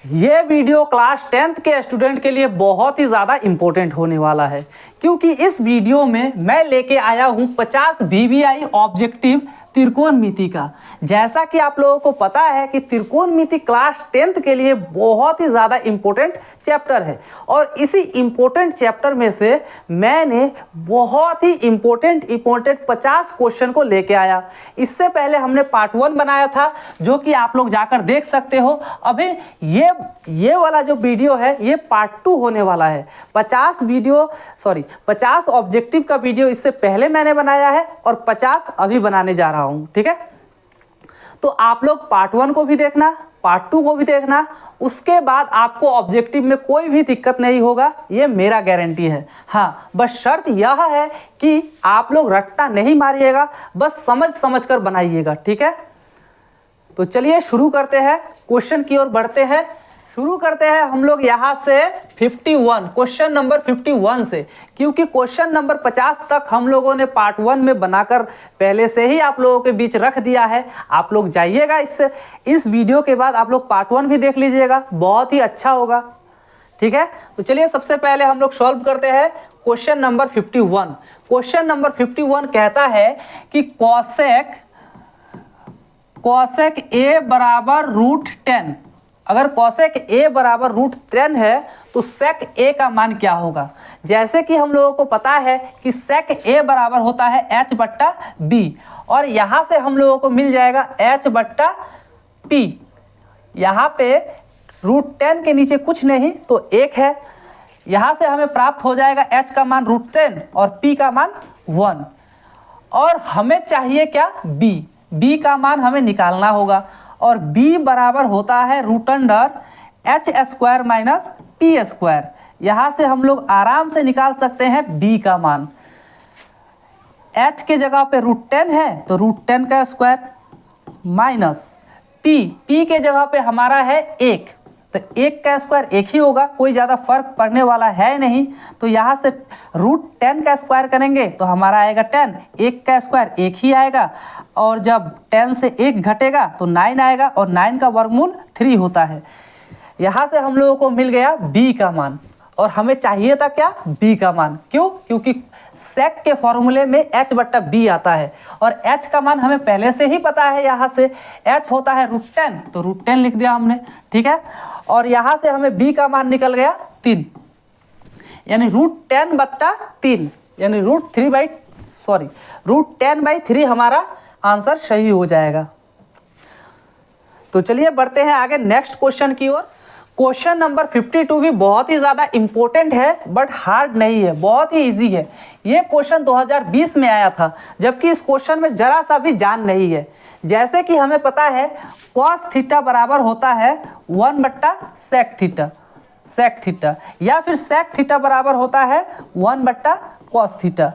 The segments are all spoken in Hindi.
ये वीडियो क्लास 10th के स्टूडेंट के लिए बहुत ही ज़्यादा इम्पोर्टेंट होने वाला है, क्योंकि इस वीडियो में मैं लेके आया हूँ 50 VBI ऑब्जेक्टिव त्रिकोणमिति का। जैसा कि आप लोगों को पता है कि त्रिकोणमिति क्लास 10th के लिए बहुत ही ज़्यादा इम्पोर्टेंट चैप्टर है, और इसी इम्पोर्टेंट चैप्टर में से मैंने बहुत ही इम्पोर्टेंट 50 क्वेश्चन को लेके आया। इससे पहले हमने पार्ट 1 बनाया था, जो कि आप लोग जाकर देख सकते हो। अभी ये वाला जो वीडियो है ये पार्ट 2 होने वाला है। 50 ऑब्जेक्टिव का वीडियो इससे पहले मैंने बनाया है और 50 अभी बनाने जा रहा हूँ, ठीक है। तो आप लोग पार्ट 1 को भी देखना, पार्ट 2 को भी देखना, उसके बाद आपको ऑब्जेक्टिव में कोई भी दिक्कत नहीं होगा, ये मेरा गारंटी है। हाँ, बस शर्त यह है कि आप लोग रट्टा नहीं मारिएगा, बस समझ कर बनाइएगा, ठीक है। तो चलिए शुरू करते हैं, क्वेश्चन की ओर बढ़ते हैं। शुरू करते हैं हम लोग यहाँ से 51 क्वेश्चन नंबर 51 से, क्योंकि क्वेश्चन नंबर 50 तक हम लोगों ने पार्ट 1 में बनाकर पहले से ही आप लोगों के बीच रख दिया है। आप लोग जाइएगा, इस वीडियो के बाद आप लोग पार्ट 1 भी देख लीजिएगा, बहुत ही अच्छा होगा, ठीक है। तो चलिए सबसे पहले हम लोग सॉल्व करते हैं क्वेश्चन नंबर 51। क्वेश्चन नंबर 51 कहता है कि कॉसेक ए बराबर √10। अगर कॉसेक ए बराबर √10 है तो सेक ए का मान क्या होगा। जैसे कि हम लोगों को पता है कि सेक ए बराबर होता है h/b, और यहाँ से हम लोगों को मिल जाएगा h/p। यहाँ पे √10 के नीचे कुछ नहीं तो 1 है। यहाँ से हमें प्राप्त हो जाएगा h का मान √10 और p का मान 1, और हमें चाहिए क्या, b का मान हमें निकालना होगा, और b बराबर होता है √h² - p²। यहाँ से हम लोग आराम से निकाल सकते हैं b का मान। h के जगह पे √10 है तो √10 का स्क्वायर माइनस p के जगह पे हमारा है 1, तो 1 का स्क्वायर 1 ही होगा, कोई ज़्यादा फर्क पड़ने वाला है नहीं। तो यहाँ से √10 का स्क्वायर करेंगे तो हमारा आएगा 10, 1 का स्क्वायर 1 ही आएगा, और जब 10 से 1 घटेगा तो 9 आएगा, और 9 का वर्गमूल 3 होता है। यहाँ से हम लोगों को मिल गया b का मान, और हमें चाहिए था क्या, b का मान। क्यों? क्योंकि सेक के फॉर्मूले में h/b आता है, और h का मान हमें पहले से ही पता है। यहाँ से h होता है √10, तो √10 लिख दिया हमने, ठीक है। और यहाँ से हमें b का मान निकल गया 3, यानी √10/3, यानी √10/3 हमारा आंसर सही हो जाएगा। तो चलिए बढ़ते हैं आगे नेक्स्ट क्वेश्चन की ओर। क्वेश्चन नंबर 52 भी बहुत ही ज़्यादा इम्पोर्टेंट है, बट हार्ड नहीं है, बहुत ही इजी है। ये क्वेश्चन 2020 में आया था, जबकि इस क्वेश्चन में जरा सा भी जान नहीं है। जैसे कि हमें पता है cos थीटा बराबर होता है 1/sec थीटा, या फिर sec थीटा बराबर होता है 1/cos थीटा।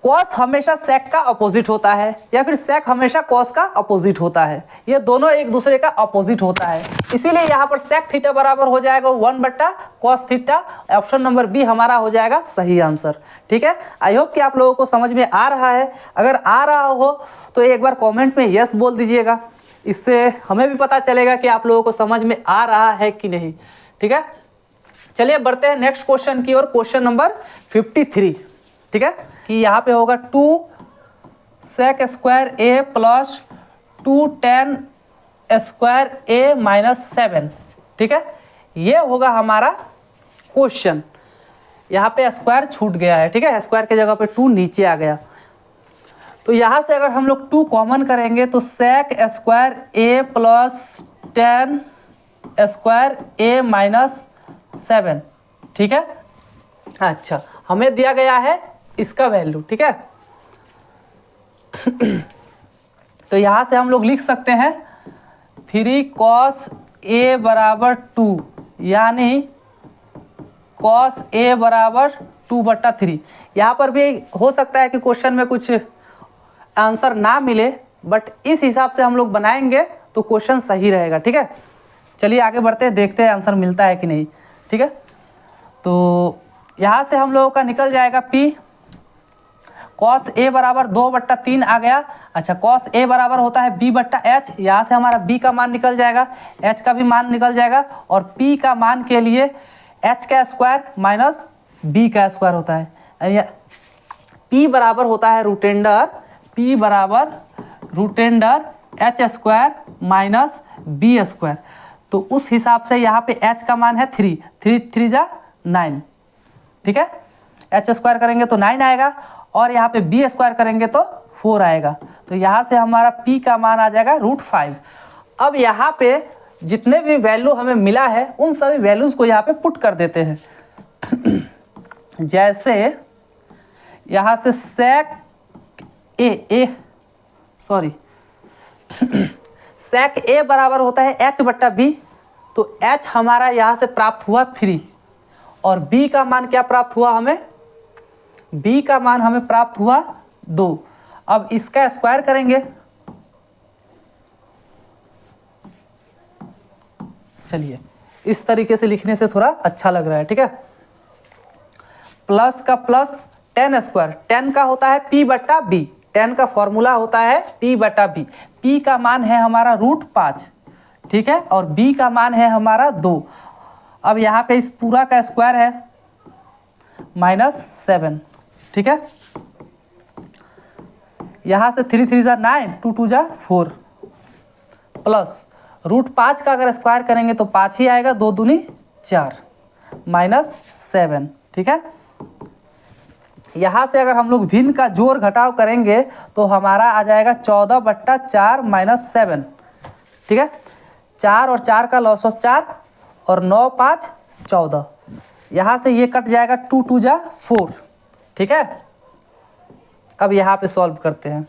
cos हमेशा sec का अपोजिट होता है, या फिर sec हमेशा cos का अपोजिट होता है। ये दोनों एक दूसरे का अपोजिट होता है, इसीलिए यहाँ पर sec थीटा बराबर हो जाएगा 1/cos theta. Option number B हमारा हो जाएगा सही आंसर, ठीक है। आई होप कि आप लोगों को समझ में आ रहा है। अगर आ रहा हो तो एक बार कॉमेंट में यस बोल दीजिएगा, इससे हमें भी पता चलेगा कि आप लोगों को समझ में आ रहा है कि नहीं, ठीक है। चलिए बढ़ते हैं नेक्स्ट क्वेश्चन की ओर, क्वेश्चन नंबर 53, ठीक है। कि यहाँ पे होगा 2sec² a + 2tan² a - 7, ठीक है। ये होगा हमारा क्वेश्चन। यहाँ पे स्क्वायर छूट गया है, ठीक है, स्क्वायर के जगह पे 2 नीचे आ गया। तो यहाँ से अगर हम लोग 2 कॉमन करेंगे तो sec² a + tan² a - 7, ठीक है। अच्छा, हमें दिया गया है इसका वैल्यू, ठीक है। तो यहाँ से हम लोग लिख सकते हैं 3cos a बराबर 2, यानी cos a बराबर 2/3। यहाँ पर भी हो सकता है कि क्वेश्चन में कुछ आंसर ना मिले, बट इस हिसाब से हम लोग बनाएंगे तो क्वेश्चन सही रहेगा, ठीक है। चलिए आगे बढ़ते हैं, देखते हैं आंसर मिलता है कि नहीं, ठीक है। तो यहाँ से हम लोगों का निकल जाएगा p। कॉस ए बराबर 2/3 आ गया। अच्छा, कॉस ए बराबर होता है b/h, यहाँ से हमारा b का मान निकल जाएगा, h का भी मान निकल जाएगा, और p का मान के लिए h का स्क्वायर माइनस b का स्क्वायर होता है। p बराबर होता है रूटेंडर, p बराबर रूटेंडर h square minus b square. तो उस हिसाब से यहाँ पे h का मान है 3, 3 जा 9, ठीक है। h स्क्वायर करेंगे तो 9 आएगा, और यहाँ पे b स्क्वायर करेंगे तो 4 आएगा। तो यहाँ से हमारा p का मान आ जाएगा √5। अब यहाँ पे जितने भी वैल्यू हमें मिला है उन सभी वैल्यूज़ को यहाँ पे पुट कर देते हैं। जैसे यहाँ से सेक ए बराबर होता है h/b, तो h हमारा यहाँ से प्राप्त हुआ 3, और b का मान क्या प्राप्त हुआ हमें, b का मान हमें प्राप्त हुआ 2। अब इसका स्क्वायर करेंगे, चलिए इस तरीके से लिखने से थोड़ा अच्छा लग रहा है, ठीक है। प्लस का प्लस 10 स्क्वायर, 10 का होता है p/b, 10 का फॉर्मूला होता है p/b, p का मान है हमारा √5, ठीक है, और b का मान है हमारा 2। अब यहाँ पे इस पूरा का स्क्वायर है -7, ठीक है। यहाँ से 3 3 जा 9, 2 2 जा 4, प्लस √5 का अगर स्क्वायर करेंगे तो 5 ही आएगा, 2 दूनी 4, -7, ठीक है। यहाँ से अगर हम लोग भिन्न का जोड़ घटाव करेंगे तो हमारा आ जाएगा 14/4 -7, ठीक है। 4 और 4 का लॉस 4, और 9 5 14, यहाँ से ये कट जाएगा, 2 2 जा 4, ठीक है। अब यहाँ पे सॉल्व करते हैं।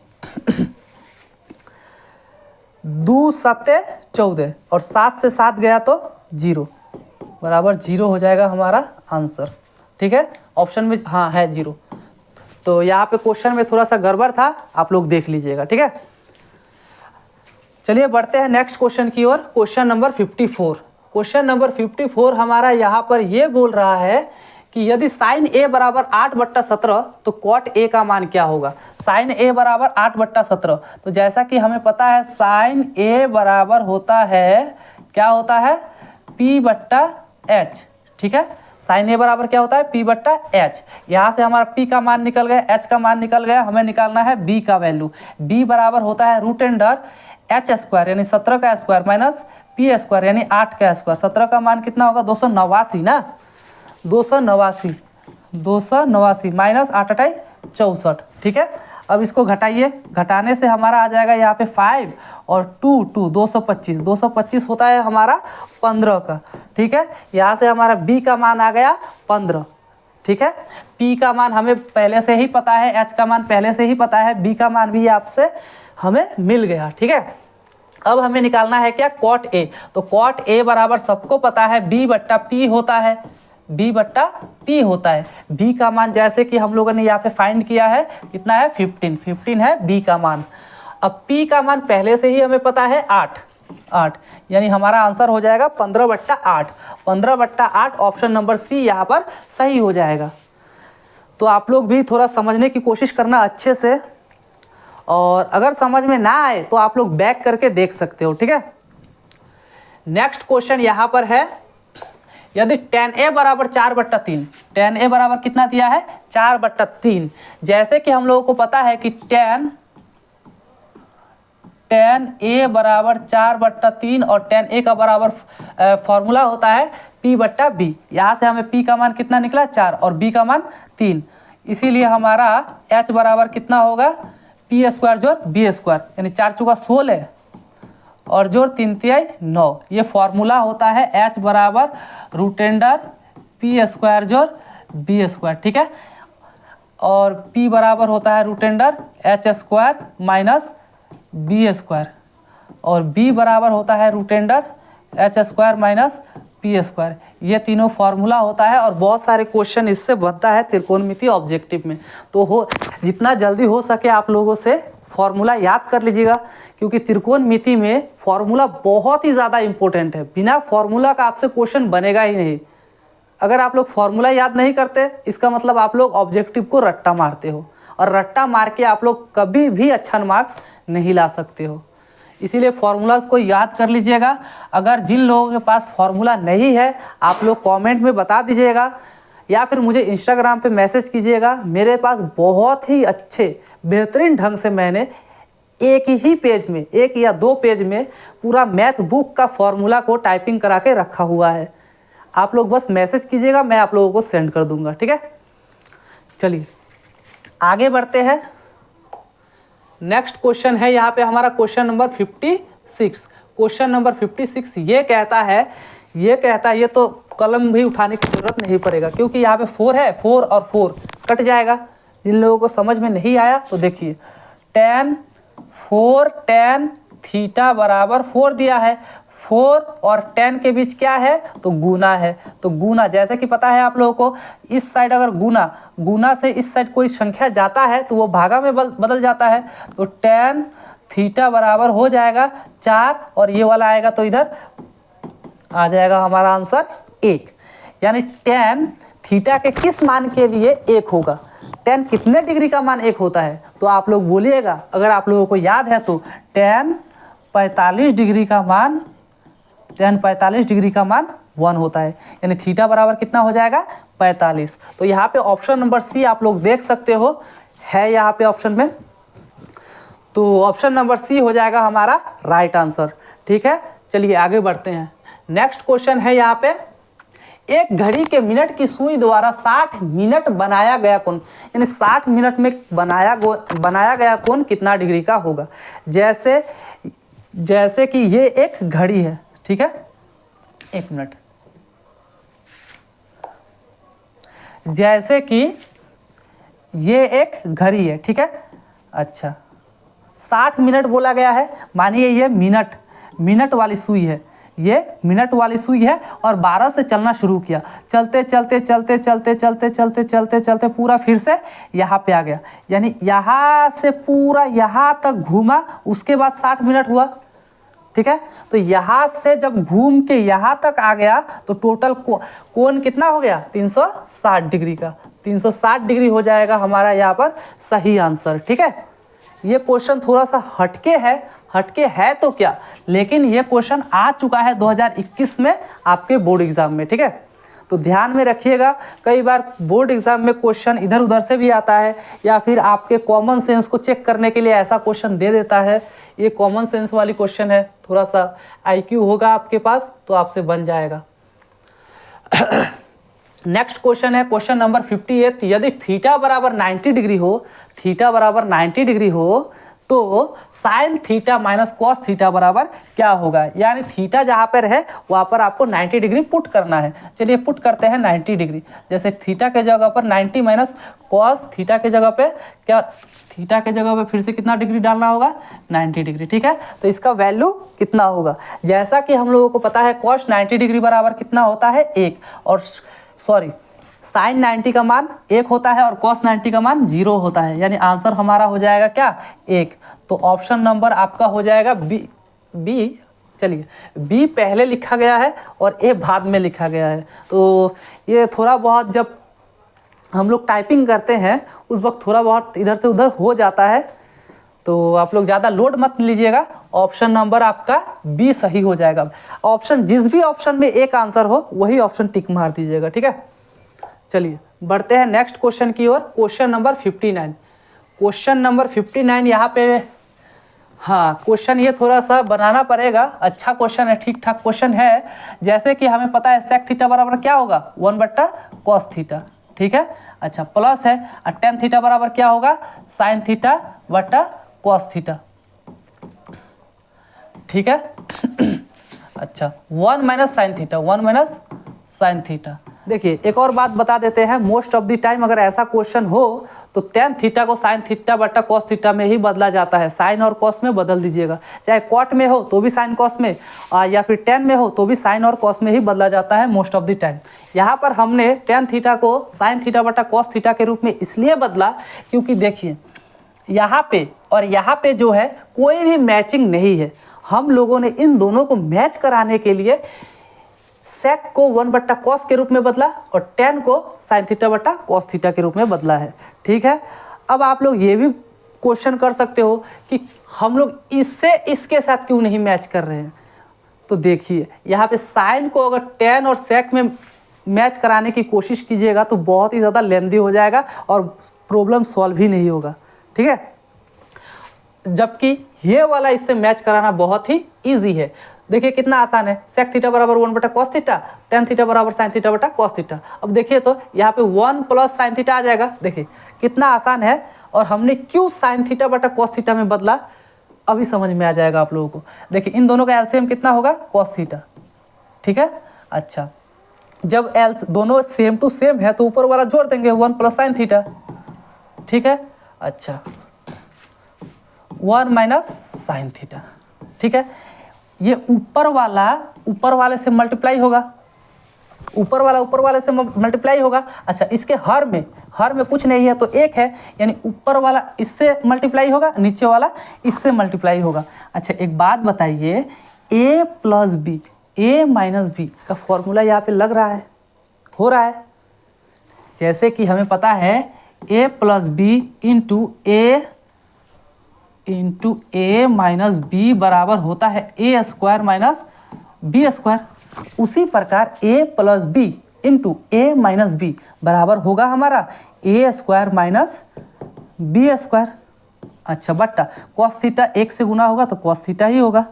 2 7 14, और 7 से 7 गया तो 0, बराबर 0 हो जाएगा हमारा आंसर, ठीक है। ऑप्शन में हाँ है 0, तो यहाँ पे क्वेश्चन में थोड़ा सा गड़बड़ था, आप लोग देख लीजिएगा, ठीक है। चलिए बढ़ते हैं नेक्स्ट क्वेश्चन की ओर। Question number 54। क्वेश्चन नंबर 54 हमारा यहाँ पर ये बोल रहा है कि यदि साइन ए बराबर 8/17 तो कॉट ए का मान क्या होगा। साइन ए बराबर 8/17, तो जैसा कि हमें पता है साइन ए बराबर होता है, क्या होता है, p/h, ठीक है। साइन ए बराबर क्या होता है, p/h। यहाँ से हमारा p का मान निकल गया, h का मान निकल गया, हमें निकालना है b का वैल्यू। b बराबर होता है √h स्क्वायर यानी 17 का स्क्वायर माइनस p स्क्वायर यानी 8 का स्क्वायर। 17 का मान कितना होगा, 289 ना, 289 माइनस 8 8 64, ठीक है। अब इसको घटाइए, घटाने से हमारा आ जाएगा यहाँ पे 5 और 2 2 225, 225 होता है हमारा 15 का, ठीक है। यहाँ से हमारा b का मान आ गया 15, ठीक है। p का मान हमें पहले से ही पता है, h का मान पहले से ही पता है, b का मान भी आपसे हमें मिल गया, ठीक है। अब हमें निकालना है क्या, कॉट ए। तो कॉट ए बराबर सबको पता है b/p होता है, b/p होता है। b का मान जैसे कि हम लोगों ने यहाँ पे फाइंड किया है, कितना है 15 है b का मान। अब p का मान पहले से ही हमें पता है 8, यानी हमारा आंसर हो जाएगा 15/8। 15/8 ऑप्शन नंबर सी यहाँ पर सही हो जाएगा। तो आप लोग भी थोड़ा समझने की कोशिश करना अच्छे से, और अगर समझ में ना आए तो आप लोग बैक करके देख सकते हो, ठीक है। नेक्स्ट क्वेश्चन यहाँ पर है, यदि tan a बराबर 4/3, tan a बराबर कितना दिया है 4/3। जैसे कि हम लोगों को पता है कि tan a बराबर 4/3 और tan a का बराबर फॉर्मूला होता है p/b। यहाँ से हमें p का मान कितना निकला 4 और b का मान 3, इसीलिए हमारा h बराबर कितना होगा, p स्क्वायर जोड़ b स्क्वायर यानी 4 चौका 16 और जोड़ 3 तिहाई 9। ये फॉर्मूला होता है h बराबर √p स्क्वायर जोड़ b स्क्वायर, ठीक है। और p बराबर होता है √h square minus b square, और b बराबर होता है √h square minus p square. ये तीनों फार्मूला होता है, और बहुत सारे क्वेश्चन इससे बनता है त्रिकोणमिति ऑब्जेक्टिव में। तो जितना जल्दी हो सके आप लोगों से फार्मूला याद कर लीजिएगा, क्योंकि त्रिकोणमिति में फार्मूला बहुत ही ज़्यादा इंपॉर्टेंट है। बिना फार्मूला का आपसे क्वेश्चन बनेगा ही नहीं। अगर आप लोग फार्मूला याद नहीं करते, इसका मतलब आप लोग ऑब्जेक्टिव को रट्टा मारते हो, और रट्टा मार के आप लोग कभी भी अच्छा मार्क्स नहीं ला सकते हो। इसीलिए फार्मूलाज को याद कर लीजिएगा। अगर जिन लोगों के पास फार्मूला नहीं है आप लोग कमेंट में बता दीजिएगा या फिर मुझे इंस्टाग्राम पे मैसेज कीजिएगा। मेरे पास बहुत ही अच्छे बेहतरीन ढंग से मैंने एक ही पेज में, 1 या 2 पेज में पूरा मैथ बुक का फॉर्मूला को टाइपिंग करा के रखा हुआ है। आप लोग बस मैसेज कीजिएगा, मैं आप लोगों को सेंड कर दूंगा, ठीक है। चलिए आगे बढ़ते हैं। नेक्स्ट क्वेश्चन है यहाँ पे हमारा क्वेश्चन नंबर 56। क्वेश्चन नंबर 56 ये कहता है ये तो कलम भी उठाने की जरूरत नहीं पड़ेगा क्योंकि यहाँ पे 4 है, 4 और 4 कट जाएगा। जिन लोगों को समझ में नहीं आया तो देखिए tan 4 बराबर 4 दिया है। 4 और 10 के बीच क्या है तो गुना है। तो गुना जैसे कि पता है आप लोगों को, इस साइड अगर गुना से इस साइड कोई संख्या जाता है तो वो भागा में बदल जाता है। तो tan थीटा बराबर हो जाएगा 4 और ये वाला आएगा तो इधर आ जाएगा हमारा आंसर 1। यानी tan थीटा के किस मान के लिए 1 होगा। tan कितने डिग्री का मान 1 होता है तो आप लोग बोलिएगा, अगर आप लोगों को याद है तो tan 45 डिग्री का मान 1 होता है। यानी थीटा बराबर कितना हो जाएगा 45। तो यहाँ पे ऑप्शन नंबर सी आप लोग देख सकते हो है यहाँ पे ऑप्शन में, तो ऑप्शन नंबर सी हो जाएगा हमारा राइट आंसर, ठीक है। चलिए आगे बढ़ते हैं। नेक्स्ट क्वेश्चन है यहाँ पे, एक घड़ी के मिनट की सुई द्वारा 60 मिनट बनाया गया कोण, यानी 60 मिनट में बनाया गया कोण कितना डिग्री का होगा। जैसे कि ये एक घड़ी है, ठीक है, एक मिनट, जैसे कि ये एक घड़ी है, ठीक है। अच्छा 60 मिनट बोला गया है, मानिए ये मिनट वाली सुई है, ये मिनट वाली सुई है और 12 से चलना शुरू किया, चलते पूरा फिर से यहाँ पे आ गया, यानी यहाँ से पूरा यहाँ तक घूमा, उसके बाद 60 मिनट हुआ, ठीक है। तो यहाँ से जब घूम के यहाँ तक आ गया तो टोटल कोण कितना हो गया 360 डिग्री का, 360 डिग्री हो जाएगा हमारा यहाँ पर सही आंसर, ठीक है। ये क्वेश्चन थोड़ा सा हटके है तो क्या, लेकिन ये क्वेश्चन आ चुका है 2021 में आपके बोर्ड एग्जाम में, ठीक है। तो ध्यान में रखिएगा, कई बार बोर्ड एग्जाम में क्वेश्चन इधर उधर से भी आता है या फिर आपके कॉमन सेंस को चेक करने के लिए ऐसा क्वेश्चन दे देता है। ये कॉमन सेंस वाली क्वेश्चन है, थोड़ा सा IQ होगा आपके पास तो आपसे बन जाएगा। नेक्स्ट क्वेश्चन है क्वेश्चन नंबर 58। यदि थीटा बराबर 90 डिग्री हो तो sine theta minus cos theta बराबर क्या होगा। यानी थीटा जहाँ पर है वहाँ पर आपको 90 डिग्री पुट करना है। चलिए पुट करते हैं 90 डिग्री। जैसे थीटा के जगह पर 90 माइनस कॉस थीटा के जगह पे क्या, थीटा के जगह पे फिर से कितना डिग्री डालना होगा 90 डिग्री, ठीक है। तो इसका वैल्यू कितना होगा, जैसा कि हम लोगों को पता है कॉस 90 डिग्री बराबर कितना होता है 1, और सॉरी साइन 90 का मान 1 होता है और कॉस 90 का मान 0 होता है। यानी आंसर हमारा हो जाएगा क्या 1। तो ऑप्शन नंबर आपका हो जाएगा बी। चलिए बी पहले लिखा गया है और ए बाद में लिखा गया है, तो ये थोड़ा बहुत जब हम लोग टाइपिंग करते हैं उस वक्त थोड़ा बहुत इधर से उधर हो जाता है, तो आप लोग ज़्यादा लोड मत लीजिएगा। ऑप्शन नंबर आपका बी सही हो जाएगा। ऑप्शन जिस भी ऑप्शन में एक आंसर हो वही ऑप्शन टिक मार दीजिएगा, ठीक है। चलिए बढ़ते हैं नेक्स्ट क्वेश्चन की ओर। Question number 59। क्वेश्चन नंबर 59 यहाँ पे, हाँ क्वेश्चन ये थोड़ा सा बनाना पड़ेगा, अच्छा क्वेश्चन है, ठीक ठाक क्वेश्चन है। जैसे कि हमें पता है सेक थीटा बराबर क्या होगा 1/cos थीटा, ठीक है। अच्छा प्लस है और टेन थीटा बराबर क्या होगा साइन थीटा बटा कॉस थीटा, ठीक है। अच्छा 1 माइनस साइन थीटा। देखिए एक और बात बता देते हैं, मोस्ट ऑफ द टाइम अगर ऐसा क्वेश्चन हो तो टेन थीटा को साइन थीटा बटा कॉस थीटा में ही बदला जाता है। साइन और कॉस में बदल दीजिएगा, चाहे कॉट में हो तो भी साइन कॉस में, या फिर टेन में हो तो भी साइन और कॉस में ही बदला जाता है मोस्ट ऑफ द टाइम। यहाँ पर हमने टेन थीटा को साइन थीटा बटा कॉस थीटा के रूप में इसलिए बदला क्योंकि देखिए यहाँ पे और यहाँ पे जो है कोई भी मैचिंग नहीं है। हम लोगों ने इन दोनों को मैच कराने के लिए सेक को 1/cos के रूप में बदला और टेन को साइन थीटा बटा कॉस थीटा के रूप में बदला है, ठीक है। अब आप लोग ये भी क्वेश्चन कर सकते हो कि हम लोग इससे इसके साथ क्यों नहीं मैच कर रहे हैं। तो देखिए यहाँ पे साइन को अगर टेन और सेक में मैच कराने की कोशिश कीजिएगा तो बहुत ही ज़्यादा लेंदी हो जाएगा और प्रॉब्लम सॉल्व ही नहीं होगा, ठीक है। जबकि ये वाला इससे मैच कराना बहुत ही ईजी है। देखिए कितना आसान है, सेक थीटा बराबर 1/cos थीटा, टेन थीटा बराबर साइन थीटा बटा cos थीटा। अब देखिए तो यहाँ पे 1 + साइन थीटा आ जाएगा। देखिए कितना आसान है, और हमने क्यों साइन थीटा बटा cos थीटा में बदला अभी समझ में आ जाएगा आप लोगों को। देखिए इन दोनों का एलसीएम कितना होगा, cos थीटा, ठीक है। अच्छा, जब दोनों सेम टू सेम है तो ऊपर वाला जोड़ देंगे 1 + साइन थीटा, ठीक है। अच्छा 1 - साइन थीटा, ठीक है। ये ऊपर वाले से मल्टीप्लाई होगा, ऊपर वाले से मल्टीप्लाई होगा। अच्छा इसके हर में कुछ नहीं है तो एक है, यानी ऊपर वाला इससे मल्टीप्लाई होगा, नीचे वाला इससे मल्टीप्लाई होगा। अच्छा एक बात बताइए, a + b, a - b का फॉर्मूला यहाँ पे लग रहा है, हो रहा है। जैसे कि हमें पता है a + b × a - b बराबर होता है a² - b²। उसी प्रकार a + b × a - b बराबर होगा हमारा a² - b²। अच्छा बट्टा cos थीटा 1 से गुना होगा तो cos थीटा ही होगा।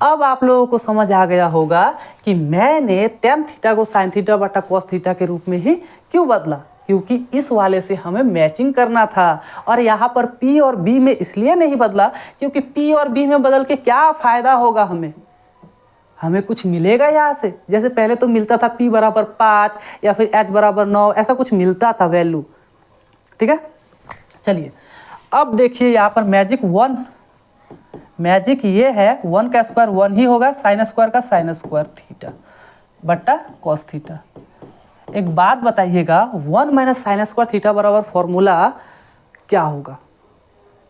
अब आप लोगों को समझ आ गया होगा कि मैंने tan थीटा को sin थीटा बटा cos थीटा के रूप में ही क्यों बदला, क्योंकि इस वाले से हमें मैचिंग करना था। और यहाँ पर P और B में इसलिए नहीं बदला क्योंकि P और B में बदल के क्या फ़ायदा होगा, हमें कुछ मिलेगा यहाँ से। जैसे पहले तो मिलता था P बराबर 5 या फिर H बराबर 9, ऐसा कुछ मिलता था वैल्यू, ठीक है। चलिए अब देखिए यहाँ पर मैजिक ये है 1 का स्क्वायर 1 ही होगा, साइन स्क्वायर का साइन स्क्वायर थीटा बट्टा cos थीटा। एक बात बताइएगा, 1 - साइन स्क्वायर थीटा बराबर फॉर्मूला क्या होगा।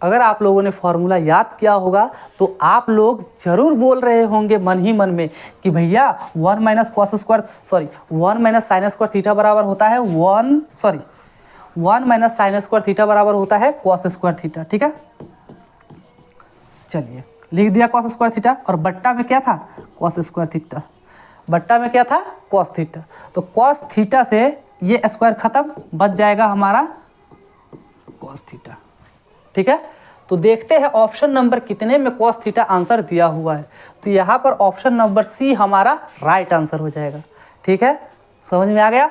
अगर आप लोगों ने फॉर्मूला याद किया होगा तो आप लोग जरूर बोल रहे होंगे मन ही मन में कि भैया 1 - साइन स्क्वायर थीटा बराबर होता है 1 - साइन स्क्वायर थीटा बराबर होता है cos स्क्वायर थीटा, ठीक है। चलिए लिख दिया cos स्क्वायर थीटा, और बट्टा में क्या था, cos स्क्वायर थीटा, बट्टा में क्या था, cos थीटा। तो cos थीटा से ये स्क्वायर खत्म, बच जाएगा हमारा cos थीटा, ठीक है। तो देखते हैं ऑप्शन नंबर कितने में cos थीटा आंसर दिया हुआ है। तो यहाँ पर ऑप्शन नंबर सी हमारा राइट आंसर हो जाएगा, ठीक है। समझ में आ गया।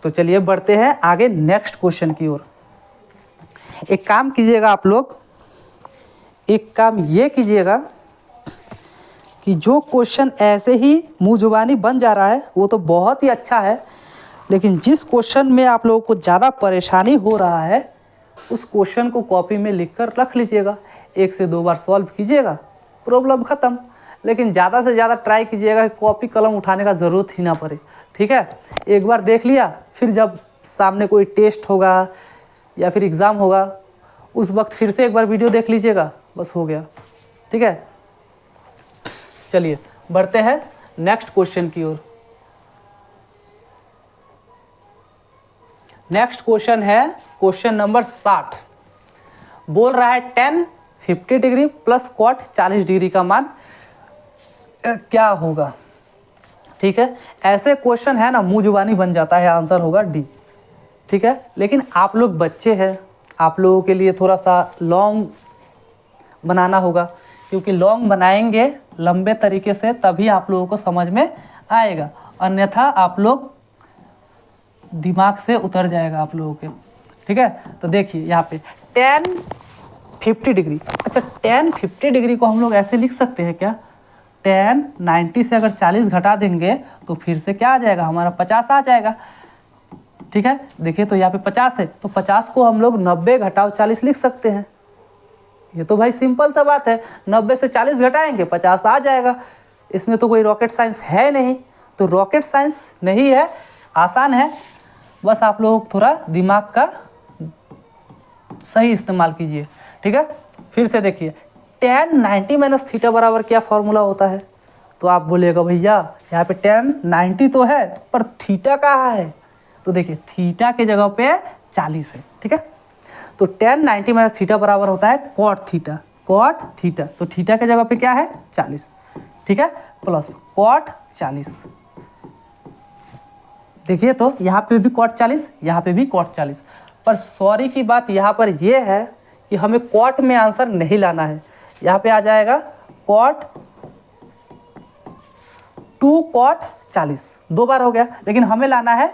तो चलिए बढ़ते हैं आगे नेक्स्ट क्वेश्चन की ओर। एक काम कीजिएगा आप लोग, एक काम ये कीजिएगा कि जो क्वेश्चन ऐसे ही मुँह जुबानी बन जा रहा है वो तो बहुत ही अच्छा है, लेकिन जिस क्वेश्चन में आप लोगों को ज़्यादा परेशानी हो रहा है उस क्वेश्चन को कॉपी में लिखकर रख लीजिएगा, 1 से 2 बार सॉल्व कीजिएगा, प्रॉब्लम ख़त्म। लेकिन ज़्यादा से ज़्यादा ट्राई कीजिएगा कि कॉपी कलम उठाने का ज़रूरत ही ना पड़े, ठीक है। एक बार देख लिया, फिर जब सामने कोई टेस्ट होगा या फिर एग्ज़ाम होगा उस वक्त फिर से एक बार वीडियो देख लीजिएगा, बस हो गया, ठीक है। चलिए बढ़ते हैं नेक्स्ट क्वेश्चन की ओर। नेक्स्ट क्वेश्चन है क्वेश्चन नंबर 60। बोल रहा है tan 50 degree plus cot 40 degree का मान क्या होगा, ठीक है। ऐसे क्वेश्चन है ना मुँह जुबानी बन जाता है, आंसर होगा डी, ठीक है। लेकिन आप लोग बच्चे हैं, आप लोगों के लिए थोड़ा सा लॉन्ग बनाना होगा, क्योंकि लॉन्ग बनाएंगे लंबे तरीके से तभी आप लोगों को समझ में आएगा, अन्यथा आप लोग दिमाग से उतर जाएगा आप लोगों के, ठीक है। तो देखिए यहाँ पे tan 50 डिग्री, अच्छा tan 50 डिग्री को हम लोग ऐसे लिख सकते हैं क्या, tan 90 से अगर 40 घटा देंगे तो फिर से क्या आ जाएगा, हमारा 50 आ जाएगा, ठीक है। देखिए तो यहाँ पे 50 है तो 50 को हम लोग 90 घटाओ 40 लिख सकते हैं। ये तो भाई सिंपल सा बात है, 90 से 40 घटाएंगे 50 आ जाएगा, इसमें तो कोई रॉकेट साइंस है नहीं। तो रॉकेट साइंस नहीं है, आसान है, बस आप लोग थोड़ा दिमाग का सही इस्तेमाल कीजिए, ठीक है। फिर से देखिए tan 90 - थीटा बराबर क्या फॉर्मूला होता है। तो आप बोलिएगा भैया यहाँ पे tan 90 तो है पर थीटा कहाँ है, तो देखिए थीटा के जगह पे 40 है, ठीक है। तो tan 90 माइनस थीटा बराबर होता है कॉट थीटा। कॉट थीटा, तो थीटा के जगह पे क्या है 40, ठीक है, प्लस कॉट 40। देखिए तो यहाँ पे भी कॉट 40, यहाँ पे भी कॉट 40। पर सॉरी की बात यहाँ पर ये है कि हमें कॉट में आंसर नहीं लाना है। यहाँ पे आ जाएगा कॉट 2 कॉट 40, 2 बार हो गया, लेकिन हमें लाना है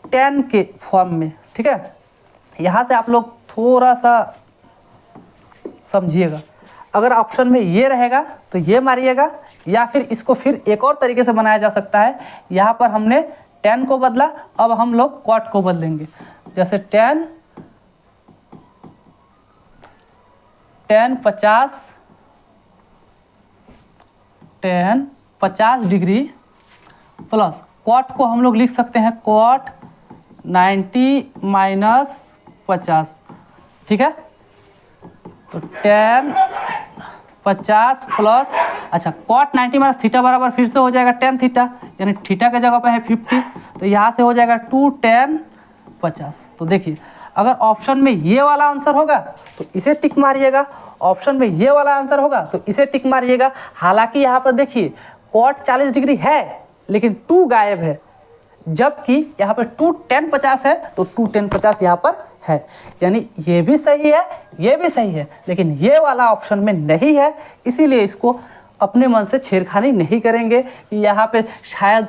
tan के फॉर्म में, ठीक है। यहाँ से आप लोग थोड़ा सा समझिएगा, अगर ऑप्शन में ये रहेगा तो ये मारिएगा, या फिर इसको फिर एक और तरीके से बनाया जा सकता है। यहाँ पर हमने tan को बदला, अब हम लोग कॉट को बदलेंगे। जैसे tan 50 डिग्री प्लस कॉट को हम लोग लिख सकते हैं कॉट 90 माइनस 50, ठीक है। तो tan 50 प्लस, अच्छा कॉट 90 माइनस थीटा बराबर फिर से हो जाएगा tan थीटा, यानी थीटा के जगह पे है 50, तो यहाँ से हो जाएगा 2 tan 50। तो देखिए अगर ऑप्शन में ये वाला आंसर होगा तो इसे टिक मारिएगा, ऑप्शन में ये वाला आंसर होगा तो इसे टिक मारिएगा। हालांकि यहाँ पर देखिए कॉट 40 डिग्री है लेकिन 2 गायब है, जबकि यहाँ पर 2 tan 50 है तो 2 tan 50 यहाँ पर है, यानी ये भी सही है ये भी सही है, लेकिन ये वाला ऑप्शन में नहीं है। इसीलिए इसको अपने मन से छेड़खानी नहीं करेंगे कि यहाँ पे शायद,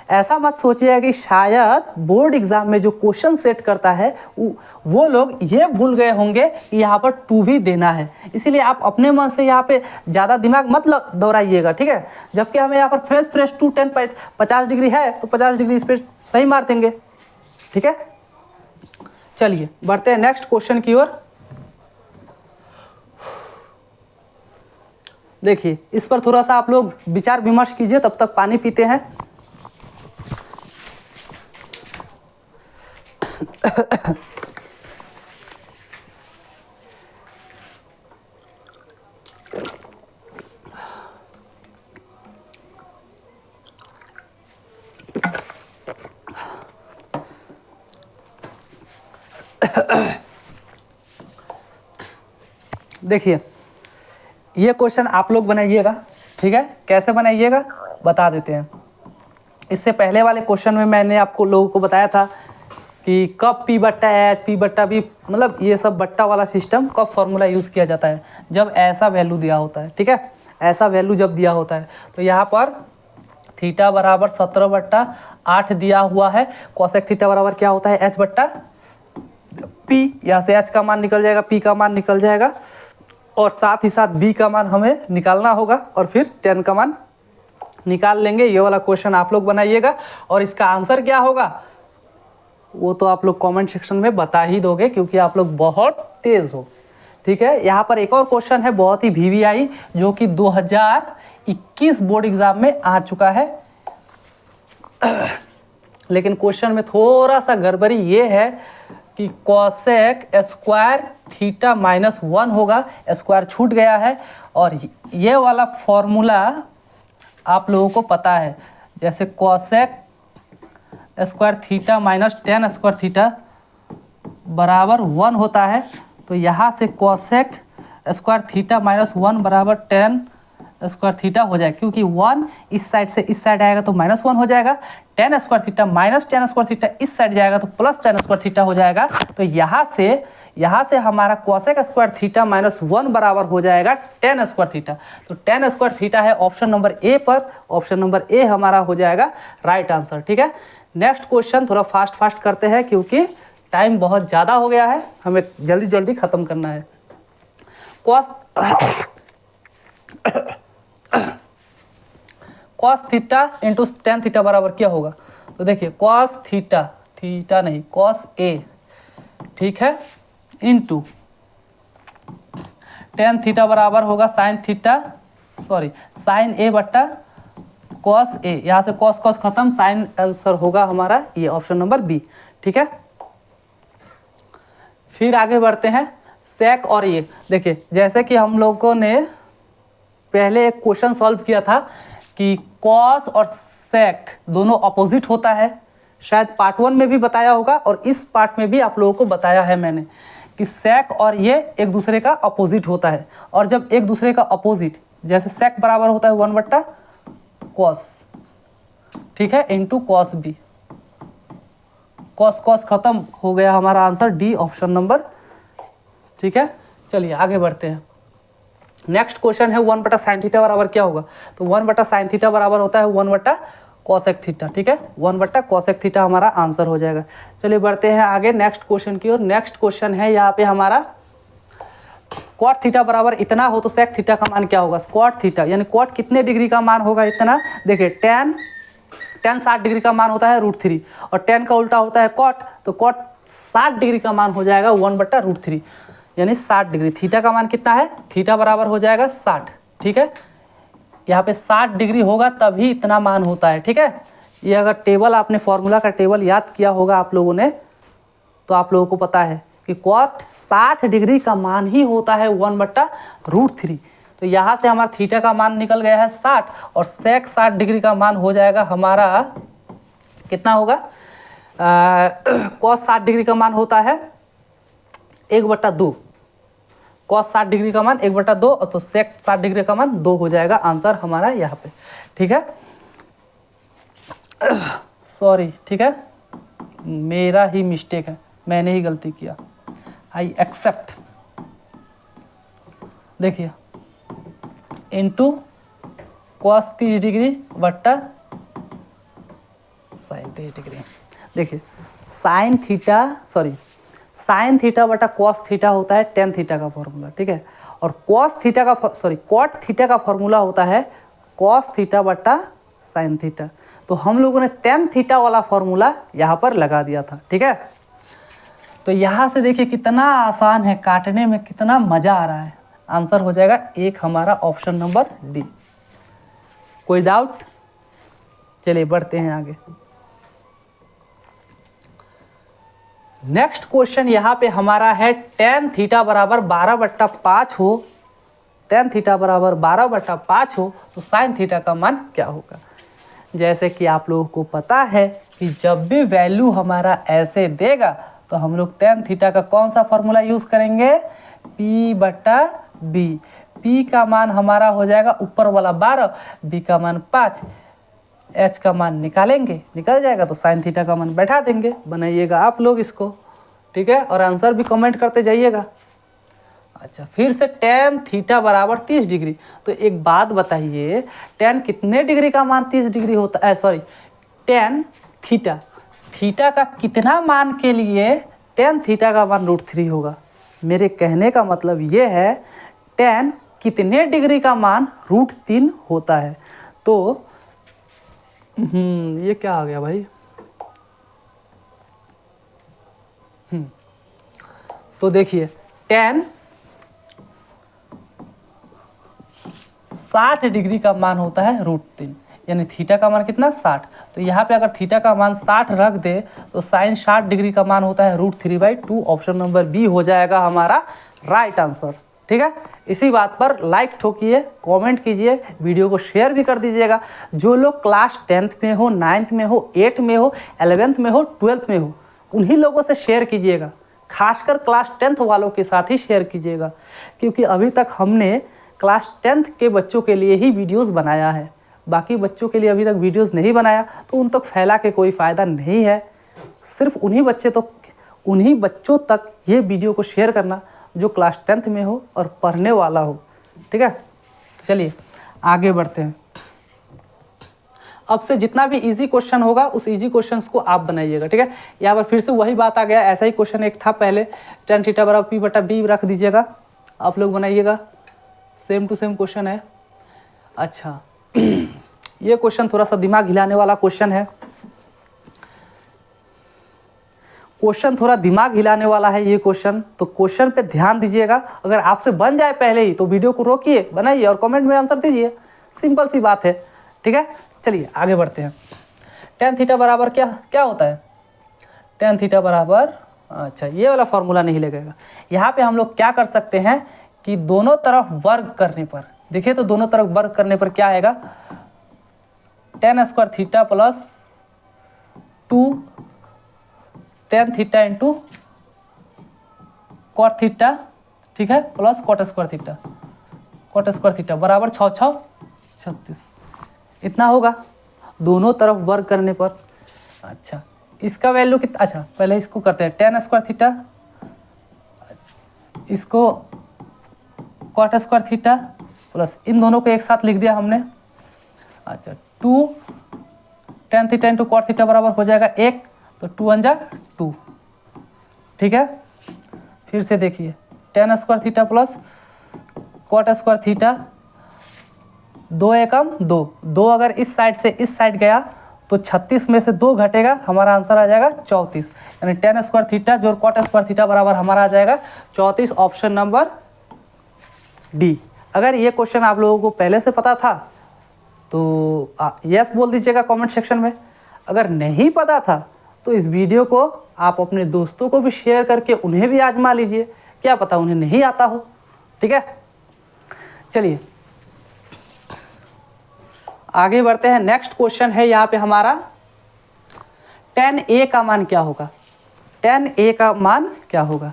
ऐसा मत सोचिएगा कि शायद बोर्ड एग्जाम में जो क्वेश्चन सेट करता है वो लोग ये भूल गए होंगे कि यहाँ पर 2 भी देना है। इसीलिए आप अपने मन से यहाँ पे ज़्यादा दिमाग मत दौड़ाइएगा, ठीक है। जबकि हमें यहाँ पर फ्रेश 2 tan 50 डिग्री है तो 50 डिग्री इस पर सही मार देंगे, ठीक है। चलिए बढ़ते हैं नेक्स्ट क्वेश्चन की ओर। देखिए इस पर थोड़ा सा आप लोग विचार विमर्श कीजिए, तब तक पानी पीते हैं। देखिए ये क्वेश्चन आप लोग बनाइएगा, ठीक है। कैसे बनाइएगा बता देते हैं। इससे पहले वाले क्वेश्चन में मैंने आपको लोगों को बताया था कि कब P बट्टा H P बट्टा B, मतलब ये सब बट्टा वाला सिस्टम कब फॉर्मूला यूज़ किया जाता है, जब ऐसा वैल्यू दिया होता है, ठीक है। ऐसा वैल्यू जब दिया होता है तो यहाँ पर थीटा बराबर 17/8 दिया हुआ है, कोसेक थीटा बराबर क्या होता है H बट्टा P, यहाँ से H का मान निकल जाएगा, P का मान निकल जाएगा, और साथ ही साथ B का मान हमें निकालना होगा, और फिर tan का मान निकाल लेंगे। ये वाला क्वेश्चन आप लोग बनाइएगा, और इसका आंसर क्या होगा वो तो आप लोग कमेंट सेक्शन में बता ही दोगे, क्योंकि आप लोग बहुत तेज़ हो, ठीक है। यहाँ पर एक और क्वेश्चन है बहुत ही VVI, जो कि 2021 बोर्ड एग्जाम में आ चुका है। लेकिन क्वेश्चन में थोड़ा सा गड़बड़ी ये है कि कोसेक स्क्वायर थीटा -1 होगा, स्क्वायर छूट गया है, और ये वाला फॉर्मूला आप लोगों को पता है। जैसे cosec square theta minus tan square theta बराबर 1 होता है, तो यहाँ से कोसेक स्क्वायर थीटा -1 बराबर tan स्क्वायर थीटा हो जाएगा, क्योंकि 1 इस साइड से इस साइड आएगा तो -1 हो जाएगा, tan square theta minus tan square theta इस साइड जाएगा तो प्लस tan स्क्वायर थीटा हो जाएगा। तो यहाँ से हमारा कोसेक स्क्वायर थीटा -1 बराबर हो जाएगा tan स्क्वायर थीटा। तो tan स्क्वायर थीटा है ऑप्शन नंबर ए पर, ऑप्शन नंबर ए हमारा हो जाएगा राइट आंसर, ठीक है। नेक्स्ट क्वेश्चन थोड़ा फास्ट करते हैं, क्योंकि टाइम बहुत ज़्यादा हो गया है, हमें जल्दी ख़त्म करना है। Cos theta into tan theta बराबर क्या होगा, तो देखिए कॉस थीटा नहीं कॉस ए, ठीक है, इंटू tan थीटा बराबर होगा साइन ए बट्टा कॉस ए। यहाँ से कॉस खत्म, साइन आंसर होगा हमारा ये ऑप्शन नंबर बी, ठीक है। फिर आगे बढ़ते हैं सेक और ये। देखिए जैसे कि हम लोगों ने पहले एक क्वेश्चन सॉल्व किया था कि कॉस और सेक दोनों अपोजिट होता है, शायद पार्ट 1 में भी बताया होगा और इस पार्ट में भी आप लोगों को बताया है मैंने कि सेक और ये एक दूसरे का अपोजिट होता है, और जब एक दूसरे का अपोजिट, जैसे सेक बराबर होता है 1/cos, ठीक है, into cos b, cos cos खत्म हो गया, हमारा आंसर डी ऑप्शन नंबर, ठीक है। चलिए आगे बढ़ते हैं। नेक्स्ट क्वेश्चन है 1/sin थीटा बराबर क्या होगा, तो 1/sin थीटा बराबर होता है 1/cosec थीटा, ठीक है, 1/cosec थीटा हमारा आंसर हो जाएगा। चलिए बढ़ते हैं आगे नेक्स्ट क्वेश्चन की ओर। नेक्स्ट क्वेश्चन है यहाँ पे हमारा cot थीटा बराबर इतना हो तो sec थीटा का मान क्या होगा। cot थीटा यानी cot कितने डिग्री का मान होगा इतना, देखिए tan 60 डिग्री का मान होता है √3 और tan का उल्टा होता है cot, तो cot 60 डिग्री का मान हो जाएगा 1/√3 यानी 60 डिग्री। थीटा का मान कितना है, थीटा बराबर हो जाएगा 60, ठीक है, यहाँ पे 60 डिग्री होगा तभी इतना मान होता है, ठीक है। ये अगर टेबल आपने फॉर्मूला का टेबल याद किया होगा आप लोगों ने तो आप लोगों को पता है कि cot 60 डिग्री का मान ही होता है 1/√3। तो यहाँ से हमारा थीटा का मान निकल गया है 60 और sec 60 डिग्री का मान हो जाएगा हमारा कितना होगा, cos 60 डिग्री का मान होता है 1/2, cos 60 डिग्री का मान 1/2 और तो sec 60 डिग्री का मान 2 हो जाएगा आंसर हमारा यहाँ पे, ठीक है। सॉरी, ठीक है, मेरा ही मिस्टेक है, मैंने ही गलती किया, आई एक्सेप्ट। देखिए इंटू cos 30 डिग्री बट्टा sin 30 डिग्री। देखिए साइन थीटा बटा cos थीटा होता है tan थीटा का फॉर्मूला, ठीक है, और cot थीटा का फॉर्मूला होता है cos थीटा बटा sin थीटा। तो हम लोगों ने tan थीटा वाला फॉर्मूला यहाँ पर लगा दिया था, ठीक है। तो यहाँ से देखिए कितना आसान है, काटने में कितना मज़ा आ रहा है। आंसर हो जाएगा एक हमारा ऑप्शन नंबर डी। कोई डाउट? चलिए बढ़ते हैं आगे। नेक्स्ट क्वेश्चन यहाँ पे हमारा है tan थीटा बराबर 12/5 हो, tan थीटा बराबर 12/5 हो तो sin थीटा का मान क्या होगा। जैसे कि आप लोगों को पता है कि जब भी वैल्यू हमारा ऐसे देगा तो हम लोग tan थीटा का कौन सा फॉर्मूला यूज़ करेंगे, P/B। P का मान हमारा हो जाएगा ऊपर वाला 12, B का मान 5, H का मान निकालेंगे, निकल जाएगा तो sin थीटा का मान बैठा देंगे। बनाइएगा आप लोग इसको, ठीक है, और आंसर भी कमेंट करते जाइएगा। अच्छा, फिर से tan थीटा बराबर 30 डिग्री। तो एक बात बताइए, tan कितने डिग्री का मान 30 डिग्री होता है, सॉरी tan थीटा का कितना मान के लिए tan थीटा का मान √3 होगा। मेरे कहने का मतलब ये है tan कितने डिग्री का मान √3 होता है। तो ये क्या आ गया भाई, तो देखिए tan 60 डिग्री का मान होता है √3 यानी थीटा का मान कितना 60। तो यहाँ पे अगर थीटा का मान 60 रख दे तो साइन 60 डिग्री का मान होता है √3/2। ऑप्शन नंबर बी हो जाएगा हमारा राइट आंसर, ठीक है। इसी बात पर लाइक ठोकिए, कमेंट कीजिए, वीडियो को शेयर भी कर दीजिएगा। जो लोग क्लास 10th में हो, 9th में हो, 8th में हो, 11th में हो, 12th में हो, उन्हीं लोगों से शेयर कीजिएगा। खासकर क्लास 10th वालों के साथ ही शेयर कीजिएगा, क्योंकि अभी तक हमने क्लास 10th के बच्चों के लिए ही वीडियोस बनाया है। बाकी बच्चों के लिए अभी तक वीडियोस नहीं बनाया तो उन तक फैला के कोई फ़ायदा नहीं है। सिर्फ उन्हीं बच्चों तक ये वीडियो को शेयर करना जो क्लास 10th में हो और पढ़ने वाला हो, ठीक है। चलिए आगे बढ़ते हैं। अब से जितना भी इजी क्वेश्चन होगा उस इजी क्वेश्चंस को आप बनाइएगा, ठीक है। यहाँ पर फिर से वही बात आ गया, ऐसा ही क्वेश्चन एक था पहले, tan थीटा बराबर P/B रख दीजिएगा, आप लोग बनाइएगा, सेम टू सेम क्वेश्चन है। अच्छा ये क्वेश्चन थोड़ा सा दिमाग हिलाने वाला क्वेश्चन है, ये क्वेश्चन, तो क्वेश्चन पे ध्यान दीजिएगा। अगर आपसे बन जाए पहले ही तो वीडियो को रोकिए, बनाइए और कमेंट में आंसर दीजिए, सिंपल सी बात है, ठीक है। चलिए आगे बढ़ते हैं। tan थीटा बराबर क्या होता है, tan थीटा बराबर, अच्छा ये वाला फॉर्मूला नहीं लगेगा। यहाँ पे हम लोग क्या कर सकते हैं कि दोनों तरफ वर्ग करने पर, देखिए तो दोनों तरफ वर्ग करने पर क्या आएगा, tan² theta plus 2 tan theta into cot theta, ठीक है, plus cot square theta, cot square theta बराबर 6 6 36, इतना होगा दोनों तरफ वर्ग करने पर। अच्छा इसका वैल्यू कितना, अच्छा पहले इसको करते हैं, टेन स्क्वायर थीटा, इसको कॉट स्क्वायर थीटा प्लस इन दोनों को एक साथ लिख दिया हमने। अच्छा 2 tan theta into cot theta बराबर हो जाएगा 1, तो 2 1 जा 2, ठीक है। फिर से देखिए tan square theta plus cot square theta, 2 एकम 2, 2 अगर इस साइड से इस साइड गया तो 36 में से 2 घटेगा, हमारा आंसर आ जाएगा 34, यानी टेन स्क्वायर थीटा जो कॉट स्क्वायर थीटा बराबर हमारा आ जाएगा 34, ऑप्शन नंबर डी। अगर ये क्वेश्चन आप लोगों को पहले से पता था तो यस बोल दीजिएगा कमेंट सेक्शन में। अगर नहीं पता था तो इस वीडियो को आप अपने दोस्तों को भी शेयर करके उन्हें भी आजमा लीजिए, क्या पता उन्हें नहीं आता हो, ठीक है। चलिए आगे बढ़ते हैं। नेक्स्ट क्वेश्चन है यहाँ पे हमारा 10a का मान क्या होगा, 10a का मान क्या होगा।